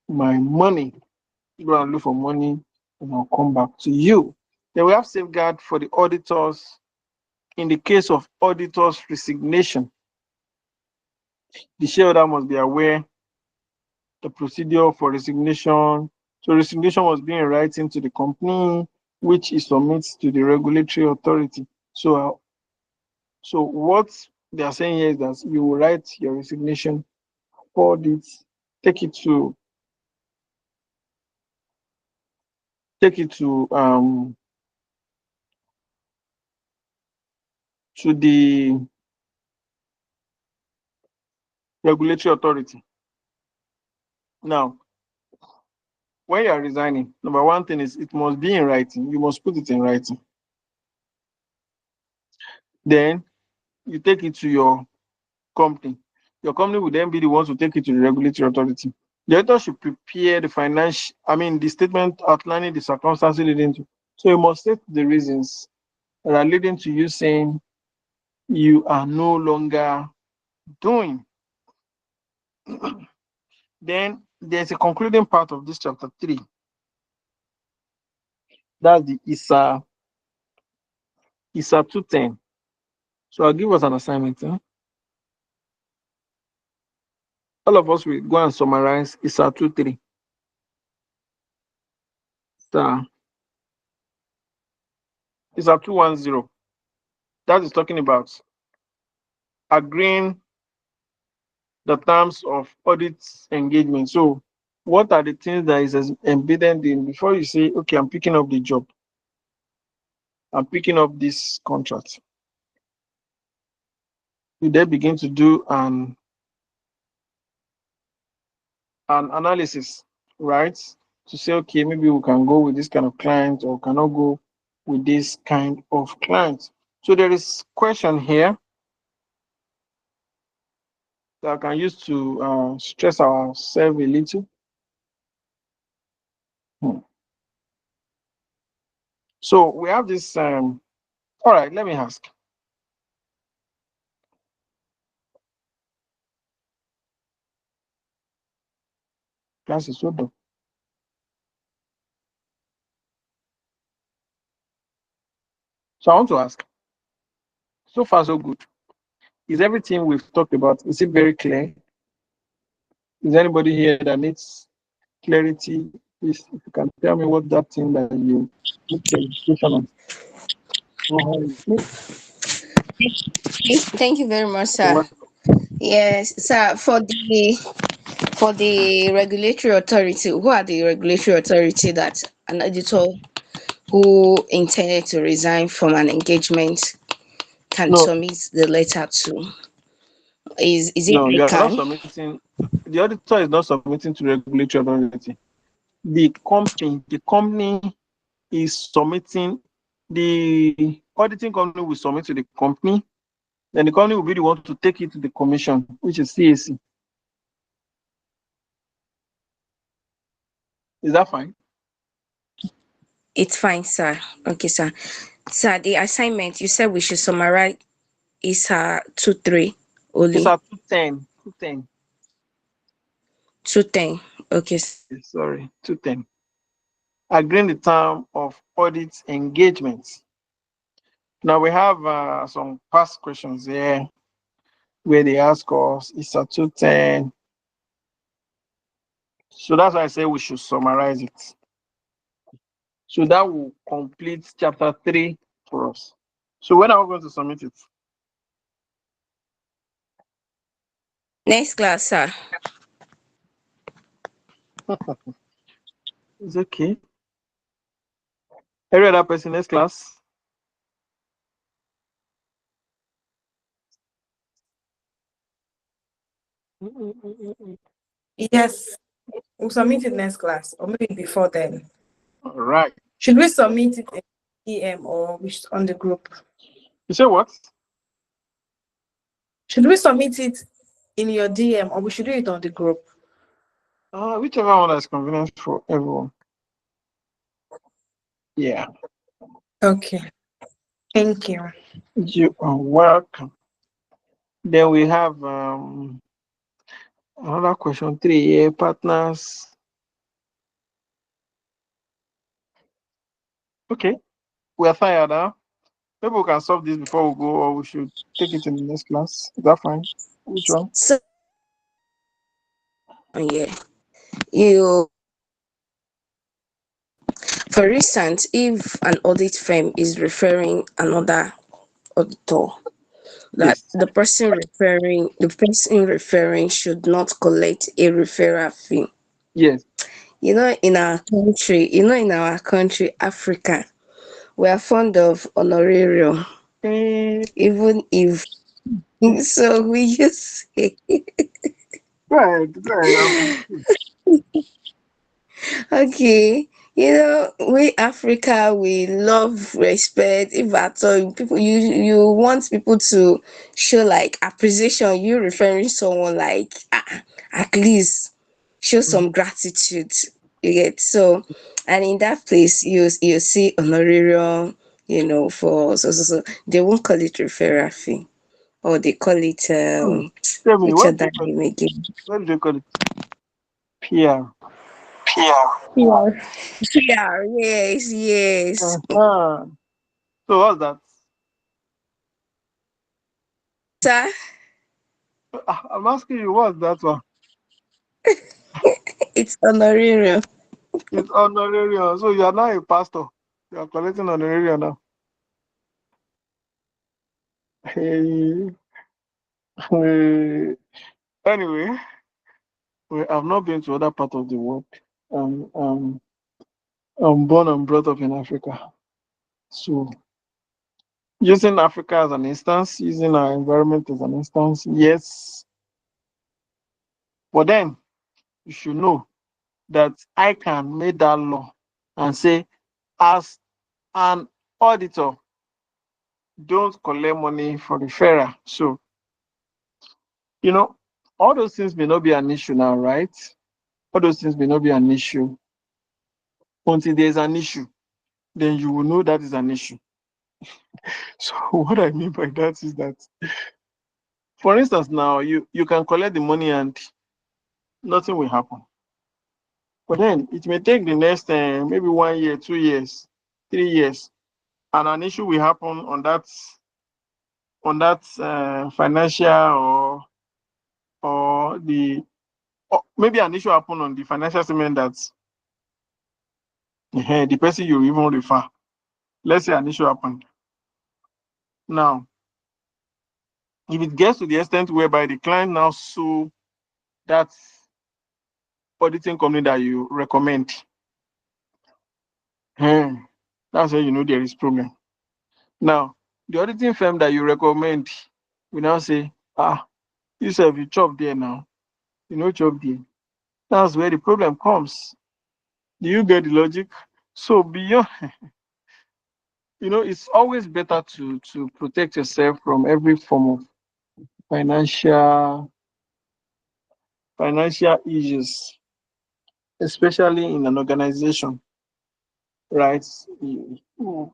my money. Go and look for money and I'll come back to you. Then we have safeguard for the auditors in the case of auditor's resignation. The shareholder must be aware the procedure for resignation. So resignation must be in writing to the company, which is submits to the regulatory authority. So what they are saying here is that you will write your resignation, audit, take it to the regulatory authority. Now, when you are resigning, number one thing is it must be in writing. You must put it in writing. Then you take it to your company. Your company will then be the ones to take it to the regulatory authority. The auditor should prepare the statement outlining the circumstances leading to. So you must state the reasons that are leading to you saying you are no longer doing. Then there's a concluding part of this chapter 3. That's the ISA 210. So I'll give us an assignment. All of us will go and summarize ISA 23. ISA 210. That is talking about agreeing the terms of audit engagement. So what are the things that is embedded in before you say, okay, I'm picking up the job, I'm picking up this contract? You then begin to do an analysis, right? To say, okay, maybe we can go with this kind of client or cannot go with this kind of client. So there is question here that I can use to stress ourselves a little. So we have this. All right, let me ask. Class is so done. So I want to ask. So far, so good. Is everything we've talked about, is it very clear? Is anybody here that needs clarity? Please, if you can tell me what that thing that you need clarification on. Thank you very much, sir. Yes, sir. For the regulatory authority, who are the regulatory authority that an auditor who intended to resign from an engagement can No, submit the letter to? Is it no, you are not ICAN? submitting. The auditor is not submitting to regulatory authority. The company is submitting. The auditing company will submit to the company. Then the company will be the one to take it to the commission, which is CAC. Is that fine? It's fine, sir. Okay, sir. Sir, the assignment you said we should summarize is 2-3 It's only. at 210. 210. 210. Okay. Sorry, 210. Agreeing the term of audit engagement. Now we have some past questions here where they ask us, it's a 210. So that's why I say we should summarize it. So that will complete chapter 3 for us. So when are we going to submit it? Next class, sir. It's okay. Every other person, next class. Yes, we'll submit it next class, or maybe before then. All right. Should we submit it in EM or on the group? You say what? Should we submit it in your DM or we should do it on the group? Whichever one is convenient for everyone. Yeah. Okay. Thank you. You are welcome. Then we have another question 3 here, partners. Okay, we are tired now. Maybe we can solve this before we go, or we should take it in the next class. Is that fine? Which one? So, yeah. You, for instance, if an audit firm is referring another auditor, that Yes. the person referring should not collect a referral fee. Yes. In our country, Africa, we are fond of honorarium, Eh, even if so we use right, right. okay. We Africa, we love respect. If at all people you want people to show like appreciation, you referring someone like at least show some gratitude. You get so, and in that place you see honorarium, for so they won't call it referral fee. or they call it Tell me, which what do other you call name it? again? What do you call it? PR. Yeah. PR. Yes, yes. Uh-huh. So what's that? Sir, I'm asking you, what's that one? it's honorarium. It's honorarium. So you are now a pastor. You are collecting honorarium now. Hey, hey. Anyway, I've not been to other part of the world. Um, I'm born and brought up in Africa. So using Africa as an instance, using our environment as an instance, yes. But then you should know that ICAN made that law and say, as an auditor, don't collect money for referral. So, all those things may not be an issue now, right? All those things may not be an issue until there's an issue. Then you will know that is an issue. So what I mean by that is that, for instance, now you can collect the money and nothing will happen. But then it may take the next maybe 1 year, 2 years, 3 years, and an issue will happen on that financial or the or maybe an issue happen on the financial statement that the person you even refer. Let's say an issue happened. Now, if it gets to the extent whereby the client now sue that auditing company that you recommend, that's when you know there is problem. Now, the auditing firm that you recommend will now say, you self, you chop there now. You know, chop there. That's where the problem comes. Do you get the logic? So beyond, it's always better to protect yourself from every form of financial issues, especially in an organization, right?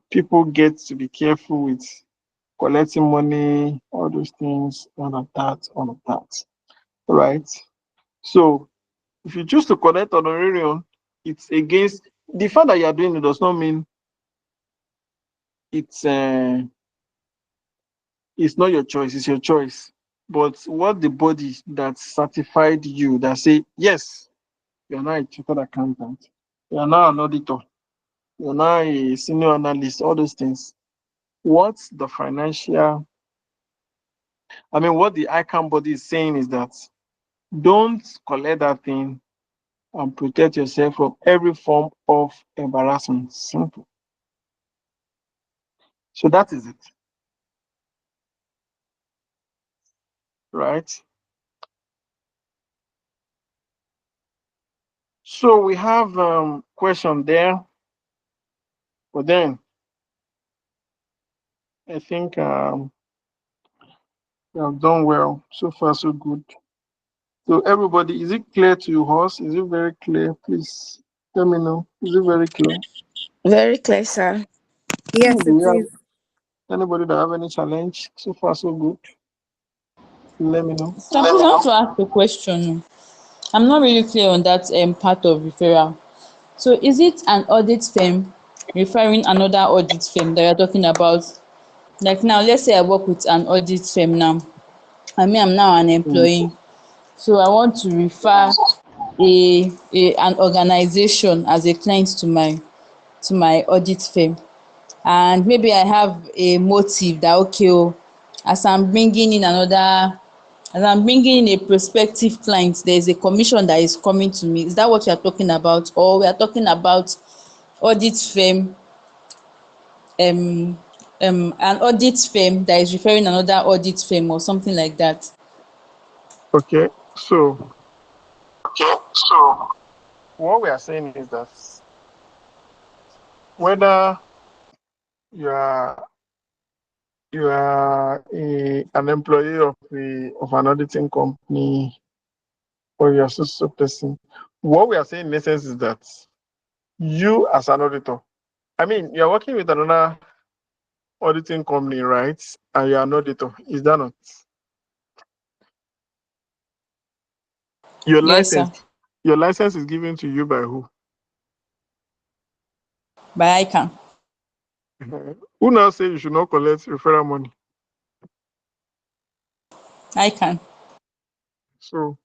People get to be careful with collecting money, all those things, all of that, right? So if you choose to collect honorarium, it's against the fact that you are doing it does not mean it's not your choice, it's your choice. But what the body that certified you that say, yes, you are now a chartered accountant, you are now an auditor, you are now a senior analyst, all those things. What the ICAN body is saying is that don't collect that thing and protect yourself from every form of embarrassment. Simple. So that is it. Right? So we have question there, but then I think we have done well. So far, so good. So everybody, is it clear to you, Horse? Is it very clear? Please let me know. Is it very clear? Very clear, sir. Yes, Do we it have is. anybody that have any challenge? So far, so good. Let me know. So I want to ask a question. I'm not really clear on that part of referral. So is it an audit firm referring another audit firm that you're talking about? Like now, let's say I work with an audit firm now. I'm now an Mm. employee. So I want to refer an organization as a client to my audit firm. And maybe I have a motive that, okay, as I'm bringing in a prospective client, there's a commission that is coming to me. Is that what you're talking about? Or we are talking about audit firm, an audit firm that is referring another audit firm or something like that? Okay. So what we are saying is that whether you are an employee of an auditing company or you're a person, what we are saying in essence is that you as an auditor, you're working with another auditing company, right? And you are an auditor. Is that not? Your Yes, sir. license is given to you by who? By ICAN. Who now say you should not collect referral money? ICAN. So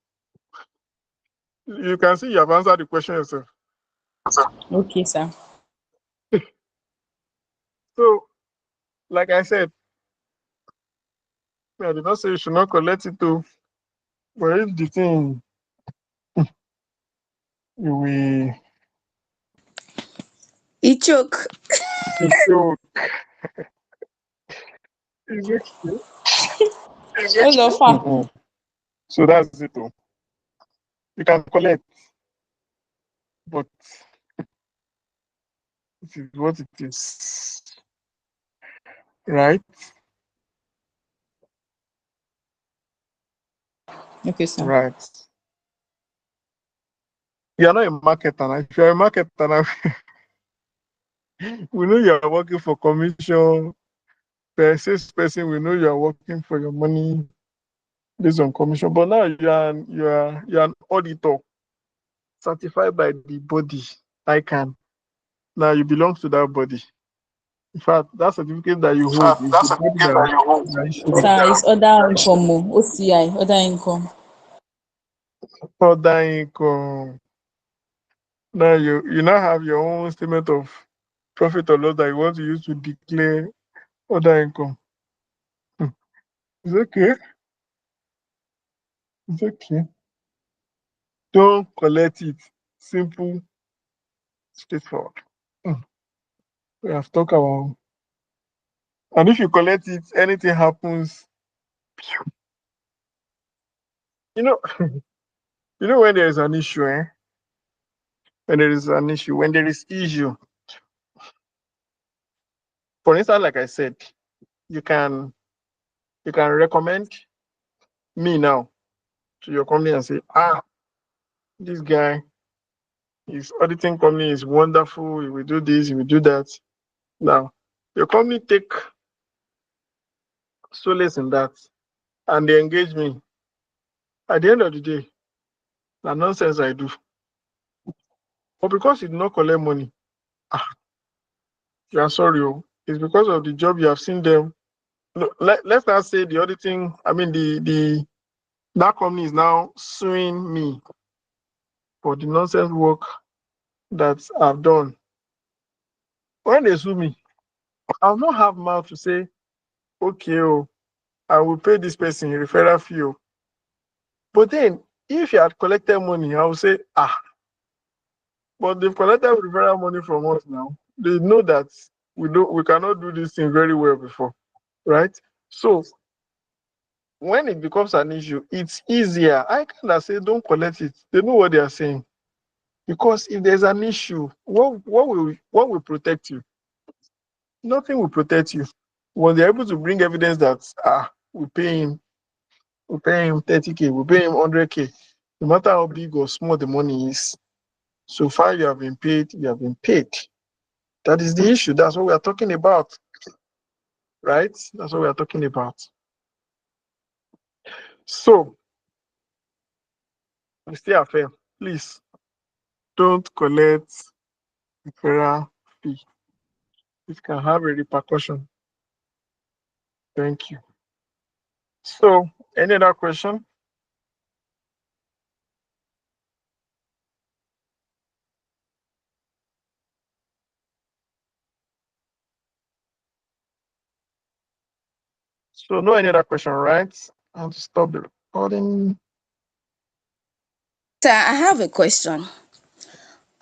you can see you have answered the question yourself. Okay, sir. So, like I said, I did not say you should not collect it too. But if the thing we He choke. so is it Hold on, far. so that's it though. You can collect, but it is what it is. Right? Okay, sir. Right. You are not a marketer. Now. If you are a marketer, now, we know you are working for commission. Per sales person, we know you are working for your money based on commission. But now you are an auditor certified by the body ICAN. Now you belong to that body. In fact, that certificate that you hold is the body that issued it. Sir, it's other income. OCI, other income. Other income. Now you now have your own statement of profit or loss that you want to use to declare other income. It's okay. It's okay. Don't collect it. Simple, straightforward. We have talked about. And if you collect it, anything happens. You know, when there is an issue, when there is an issue, when there is issue, for instance, like I said, you can recommend me now to your company and say, this guy, his auditing company is wonderful. He will do this, he will do that. Now, your company take solace in that and they engage me. At the end of the day, the nonsense I do. But because you did not collect money, you are sorry. It's because of the job you have seen them. No, let's not say the auditing, I mean that company is now suing me for the nonsense work that I've done. When they sue me, I'll not have mouth to say, okay, I will pay this person a referral fee. But then if you had collected money, I would say, but they've collected referral money from us now. They know that we cannot do this thing very well before, right? So when it becomes an issue, it's easier. I cannot say don't collect it. They know what they are saying. Because if there's an issue, what will protect you? Nothing will protect you. When they're able to bring evidence that we pay him 30K, we pay him 100K, no matter how big or small the money is, so far you have been paid, you have been paid. That is the issue. That's what we are talking about. Right? That's what we are talking about. So, Mr. Affair, please don't collect referral fee. It can have a repercussion. Thank you. So, any other question? So, no any other question, right? I'll stop the recording. Sir, I have a question.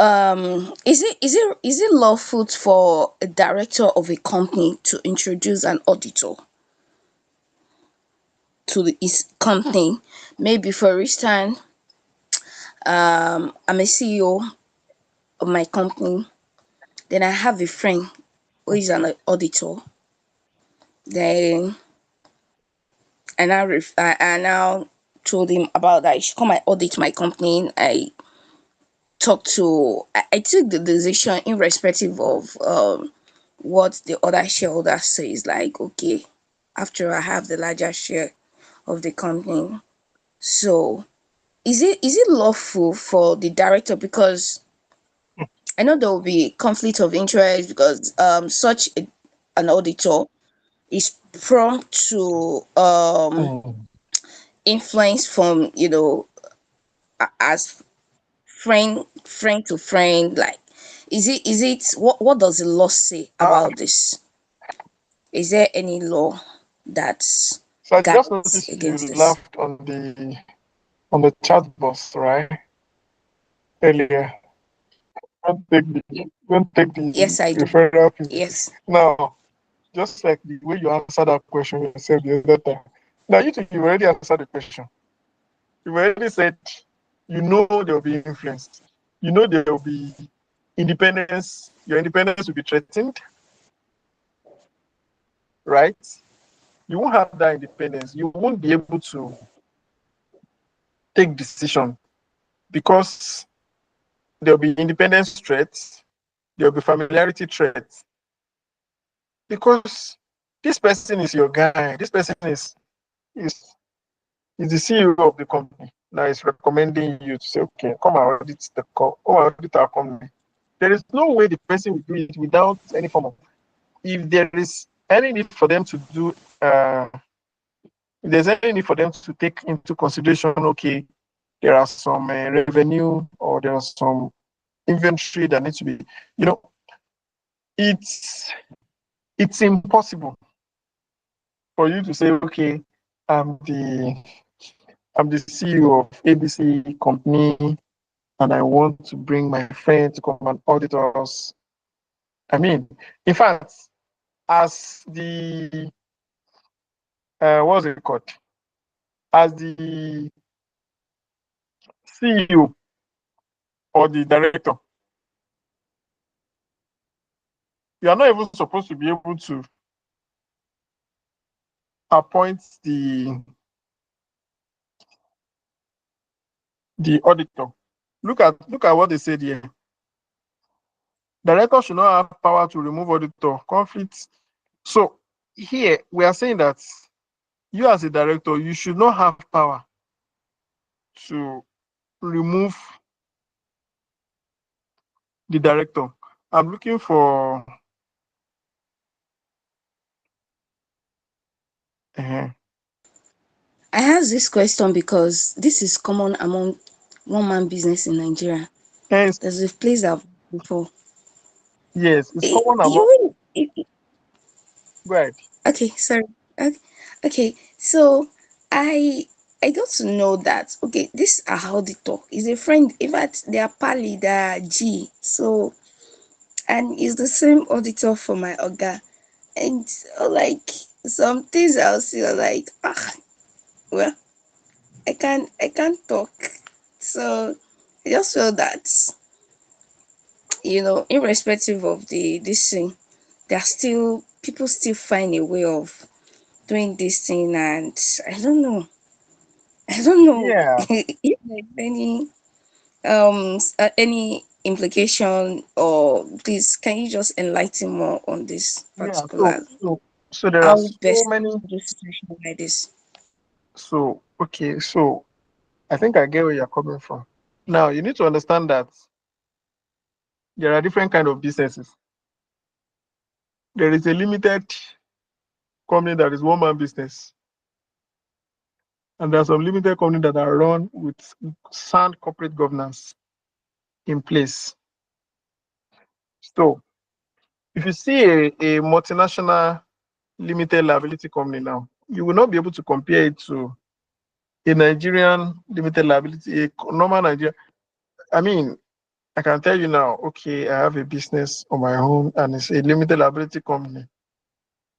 Is it lawful for a director of a company to introduce an auditor to his company? Maybe for instance, I'm a CEO of my company. Then I have a friend who is an auditor. Then I now told him about that. He should come and audit my company. I took the decision irrespective of what the other shareholder says, like, okay, after I have the larger share of the company. So is it lawful for the director, because I know there will be conflict of interest, because an auditor is prone to Mm. influence from, as friend to friend, like, is it what does the law say Uh, about this? Is there any law that so I just guides noticed you against this? laughed on the chat box, right? Earlier. Don't take the Yes, I do. referral fee. Yes. Now, just like the way you answered that question yourself the other time. Now you already answered the question. You already said you know there will be influence. You know there will be independence. Your independence will be threatened, right? You won't have that independence. You won't be able to take decision because there'll be independence threats, there'll be familiarity threats. Because this person is your guy, this person is is the CEO of the company that is recommending you to say, okay, come and audit our company. There is no way the person will do it without any form of. If there is any need for them to do, if there's any need for them to take into consideration, okay, there are some revenue or there are some inventory that needs to be, you know, it's it's impossible for you to say, okay, I'm the I'm the CEO of ABC company and I want to bring my friend to come and audit us. I mean, in fact, as the what's it called? As the CEO or the director, you are not even supposed to be able to appoint the auditor. Look at what they said here. Director should not have power to remove auditor conflicts. So here we are saying that you as a director, you should not have power to remove the director. I'm looking for I ask this question because this is common among one man business in Nigeria. hence, There's a place I've before. yes, it's Eh, common among you right. Okay, sorry. Okay, okay. So I I got to know that, okay, this auditor is a friend. In fact, they are pally, they are G. So, and it's the same auditor for my Oga. And like, some things I'll see are like, well, I can't talk. So I just feel that, irrespective of this thing, there are still people still find a way of doing this thing, and I don't know. I don't know Yeah, if there's any implication, or please can you just enlighten more on this yeah. So particular, so so there are how so best many. to do situation like this? So okay, so I think I get where you're coming from. Now you need to understand that there are different kind of businesses. There is a limited company that is one man business, and there are some limited companies that are run with sound corporate governance in place. So if you see a multinational limited liability company now, you will not be able to compare it to a Nigerian limited liability, a normal Nigerian. I mean, I can tell you now, okay, I have a business on my own and it's a limited liability company,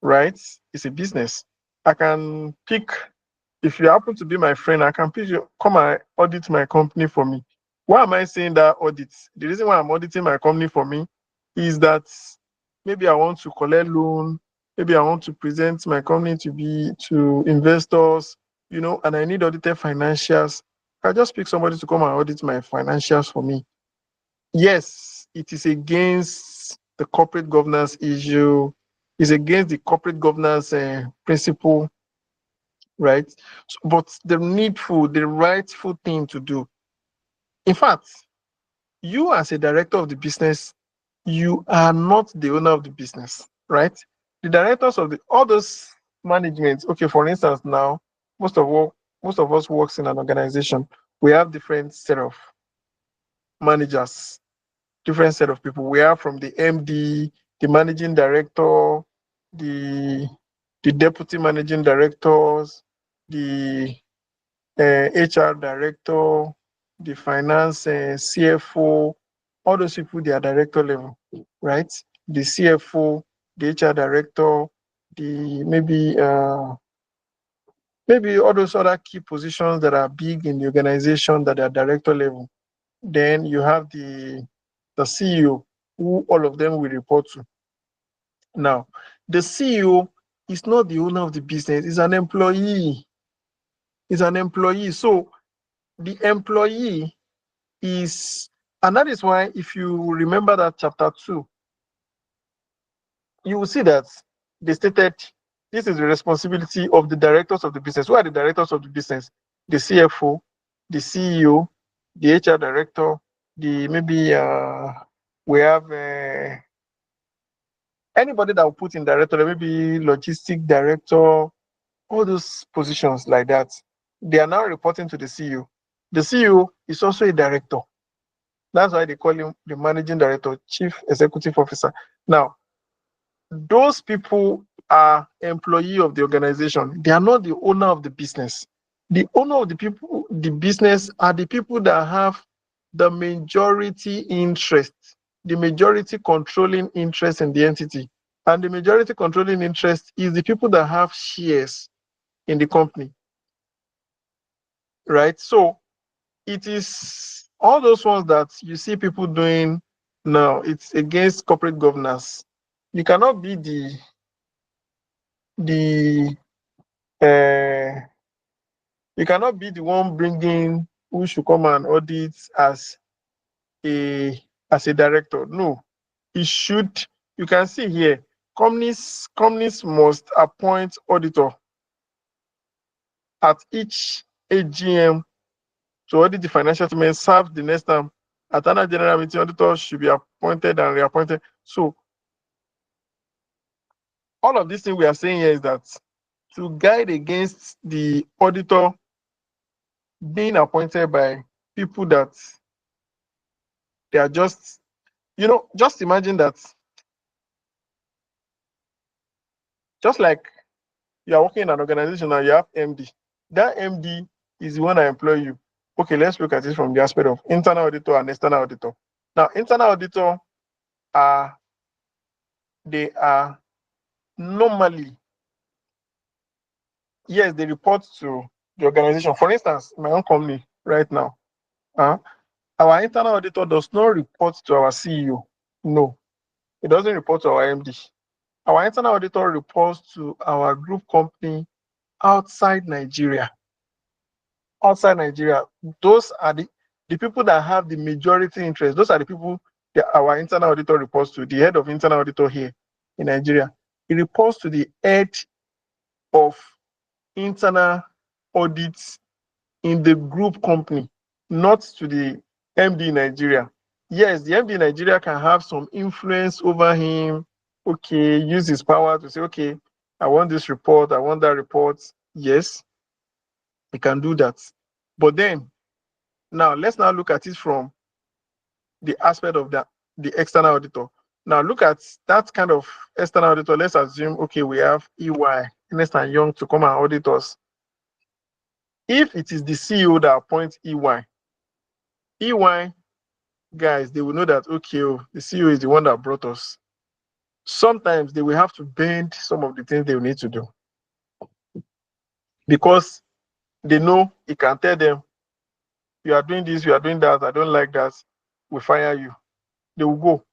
right? It's a business. I can pick, if you happen to be my friend, I can pick you, come and audit my company for me. Why am I saying that audit? The reason why I'm auditing my company for me is that maybe I want to collect loan, maybe I want to present my company to investors, and I need audited financials. I just pick somebody to come and audit my financials for me. Yes, it is against the corporate governance issue, is against the corporate governance principle, right? So, but the rightful thing to do. In fact, you as a director of the business, you are not the owner of the business, right? The directors of all those management. Okay, for instance, now most of us works in an organization. We have different set of managers, different set of people. We have from the MD, the managing director, the deputy managing directors, the HR director, the finance CFO, all those people, they are director level, right? The CFO, the HR director, the maybe all those other key positions that are big in the organization that are director level. Then you have the CEO, who all of them will report to. Now, the CEO is not the owner of the business, he's an employee. He's an employee. So the employee is, and that is why if you remember that chapter 2, you will see that they stated this is the responsibility of the directors of the business. Who are the directors of the business? The CFO, the CEO, the HR director, the we have anybody that will put in director, maybe logistic director, all those positions like that. They are now reporting to the CEO. The CEO is also a director. That's why they call him the managing director, chief executive officer. Now, those people are employee of the organization. They are not the owner of the business. The owner of the business are the people that have the majority interest, the majority controlling interest in the entity. And the majority controlling interest is the people that have shares in the company, right? So it is all those ones that you see people doing now. It's against corporate governance. You cannot be you cannot be the one bringing who should come and audit as a director. No, it should. You can see here, companies must appoint auditor at each AGM to audit the financial statement, serve the next term. At annual general meeting, auditors should be appointed and reappointed. So all of these things we are saying here is that to guide against the auditor being appointed by people that they are just, just imagine that, just like you are working in an organization and you have MD. That MD is the one that employ you. Okay, let's look at it from the aspect of internal auditor and external auditor. Now, internal auditor they are normally, yes, they report to the organization. For instance, my own company right now, our internal auditor does not report to our CEO. No, it doesn't report to our MD. Our internal auditor reports to our group company outside Nigeria. Outside Nigeria, those are the people that have the majority interest. Those are the people that our internal auditor reports to, the head of internal auditor here in Nigeria. He reports to the head of internal audits in the group company, not to the MD in Nigeria. Yes, the MD in Nigeria can have some influence over him. Okay, use his power to say, okay, I want this report, I want that report. Yes, he can do that. But then, now let's now look at it from the aspect of the external auditor. Now look at that kind of external auditor. Let's assume, okay, we have EY, Ernst & Young, to come and audit us. If it is the CEO that appoints EY guys, they will know that, okay, the CEO is the one that brought us. Sometimes they will have to bend some of the things they will need to do, because they know he can tell them, you are doing this, you are doing that, I don't like that, we fire you. They will go,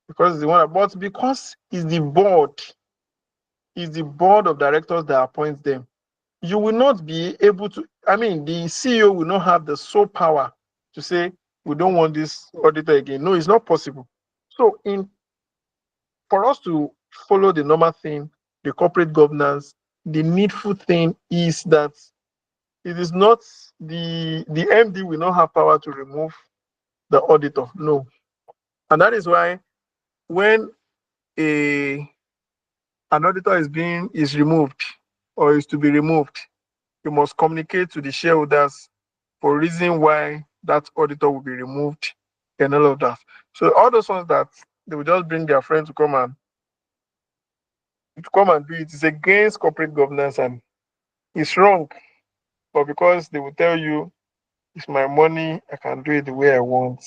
because it's the one. But because it's the board of directors that appoints them, you will not be able to, the CEO will not have the sole power to say, we don't want this auditor again. No, it's not possible. So in for us to follow the normal thing, the corporate governance, the needful thing is that it is not the MD will not have power to remove the auditor. No. And that is why when an auditor is removed or is to be removed, you must communicate to the shareholders for reason why that auditor will be removed and all of that. So all those ones that they will just bring their friend to come and do it is against corporate governance and it's wrong. But because they will tell you it's my money, I can do it the way I want.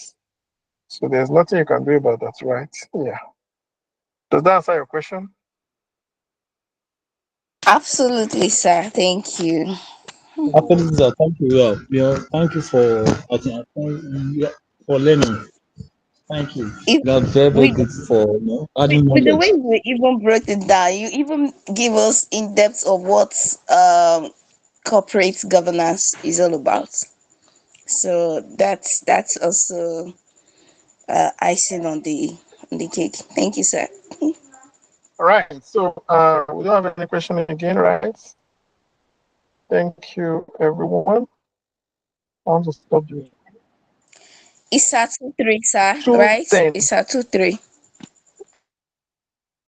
So there's nothing you can do about that, right? Yeah. Does that answer your question? Absolutely, sir. Thank you. Absolutely, sir. Thank you. Well, thank you for yeah, for learning. Thank you. If That's very, very with good for adding with the way knowledge. you even broke it down, you even give us in depth of what corporate governance is all about. So that's also icing on the cake. Thank you, sir. All right. So we don't have any question again, right? Thank you, everyone. I want to stop doing It's at 2-3, sir. Right? 2:10. It's at 2-3.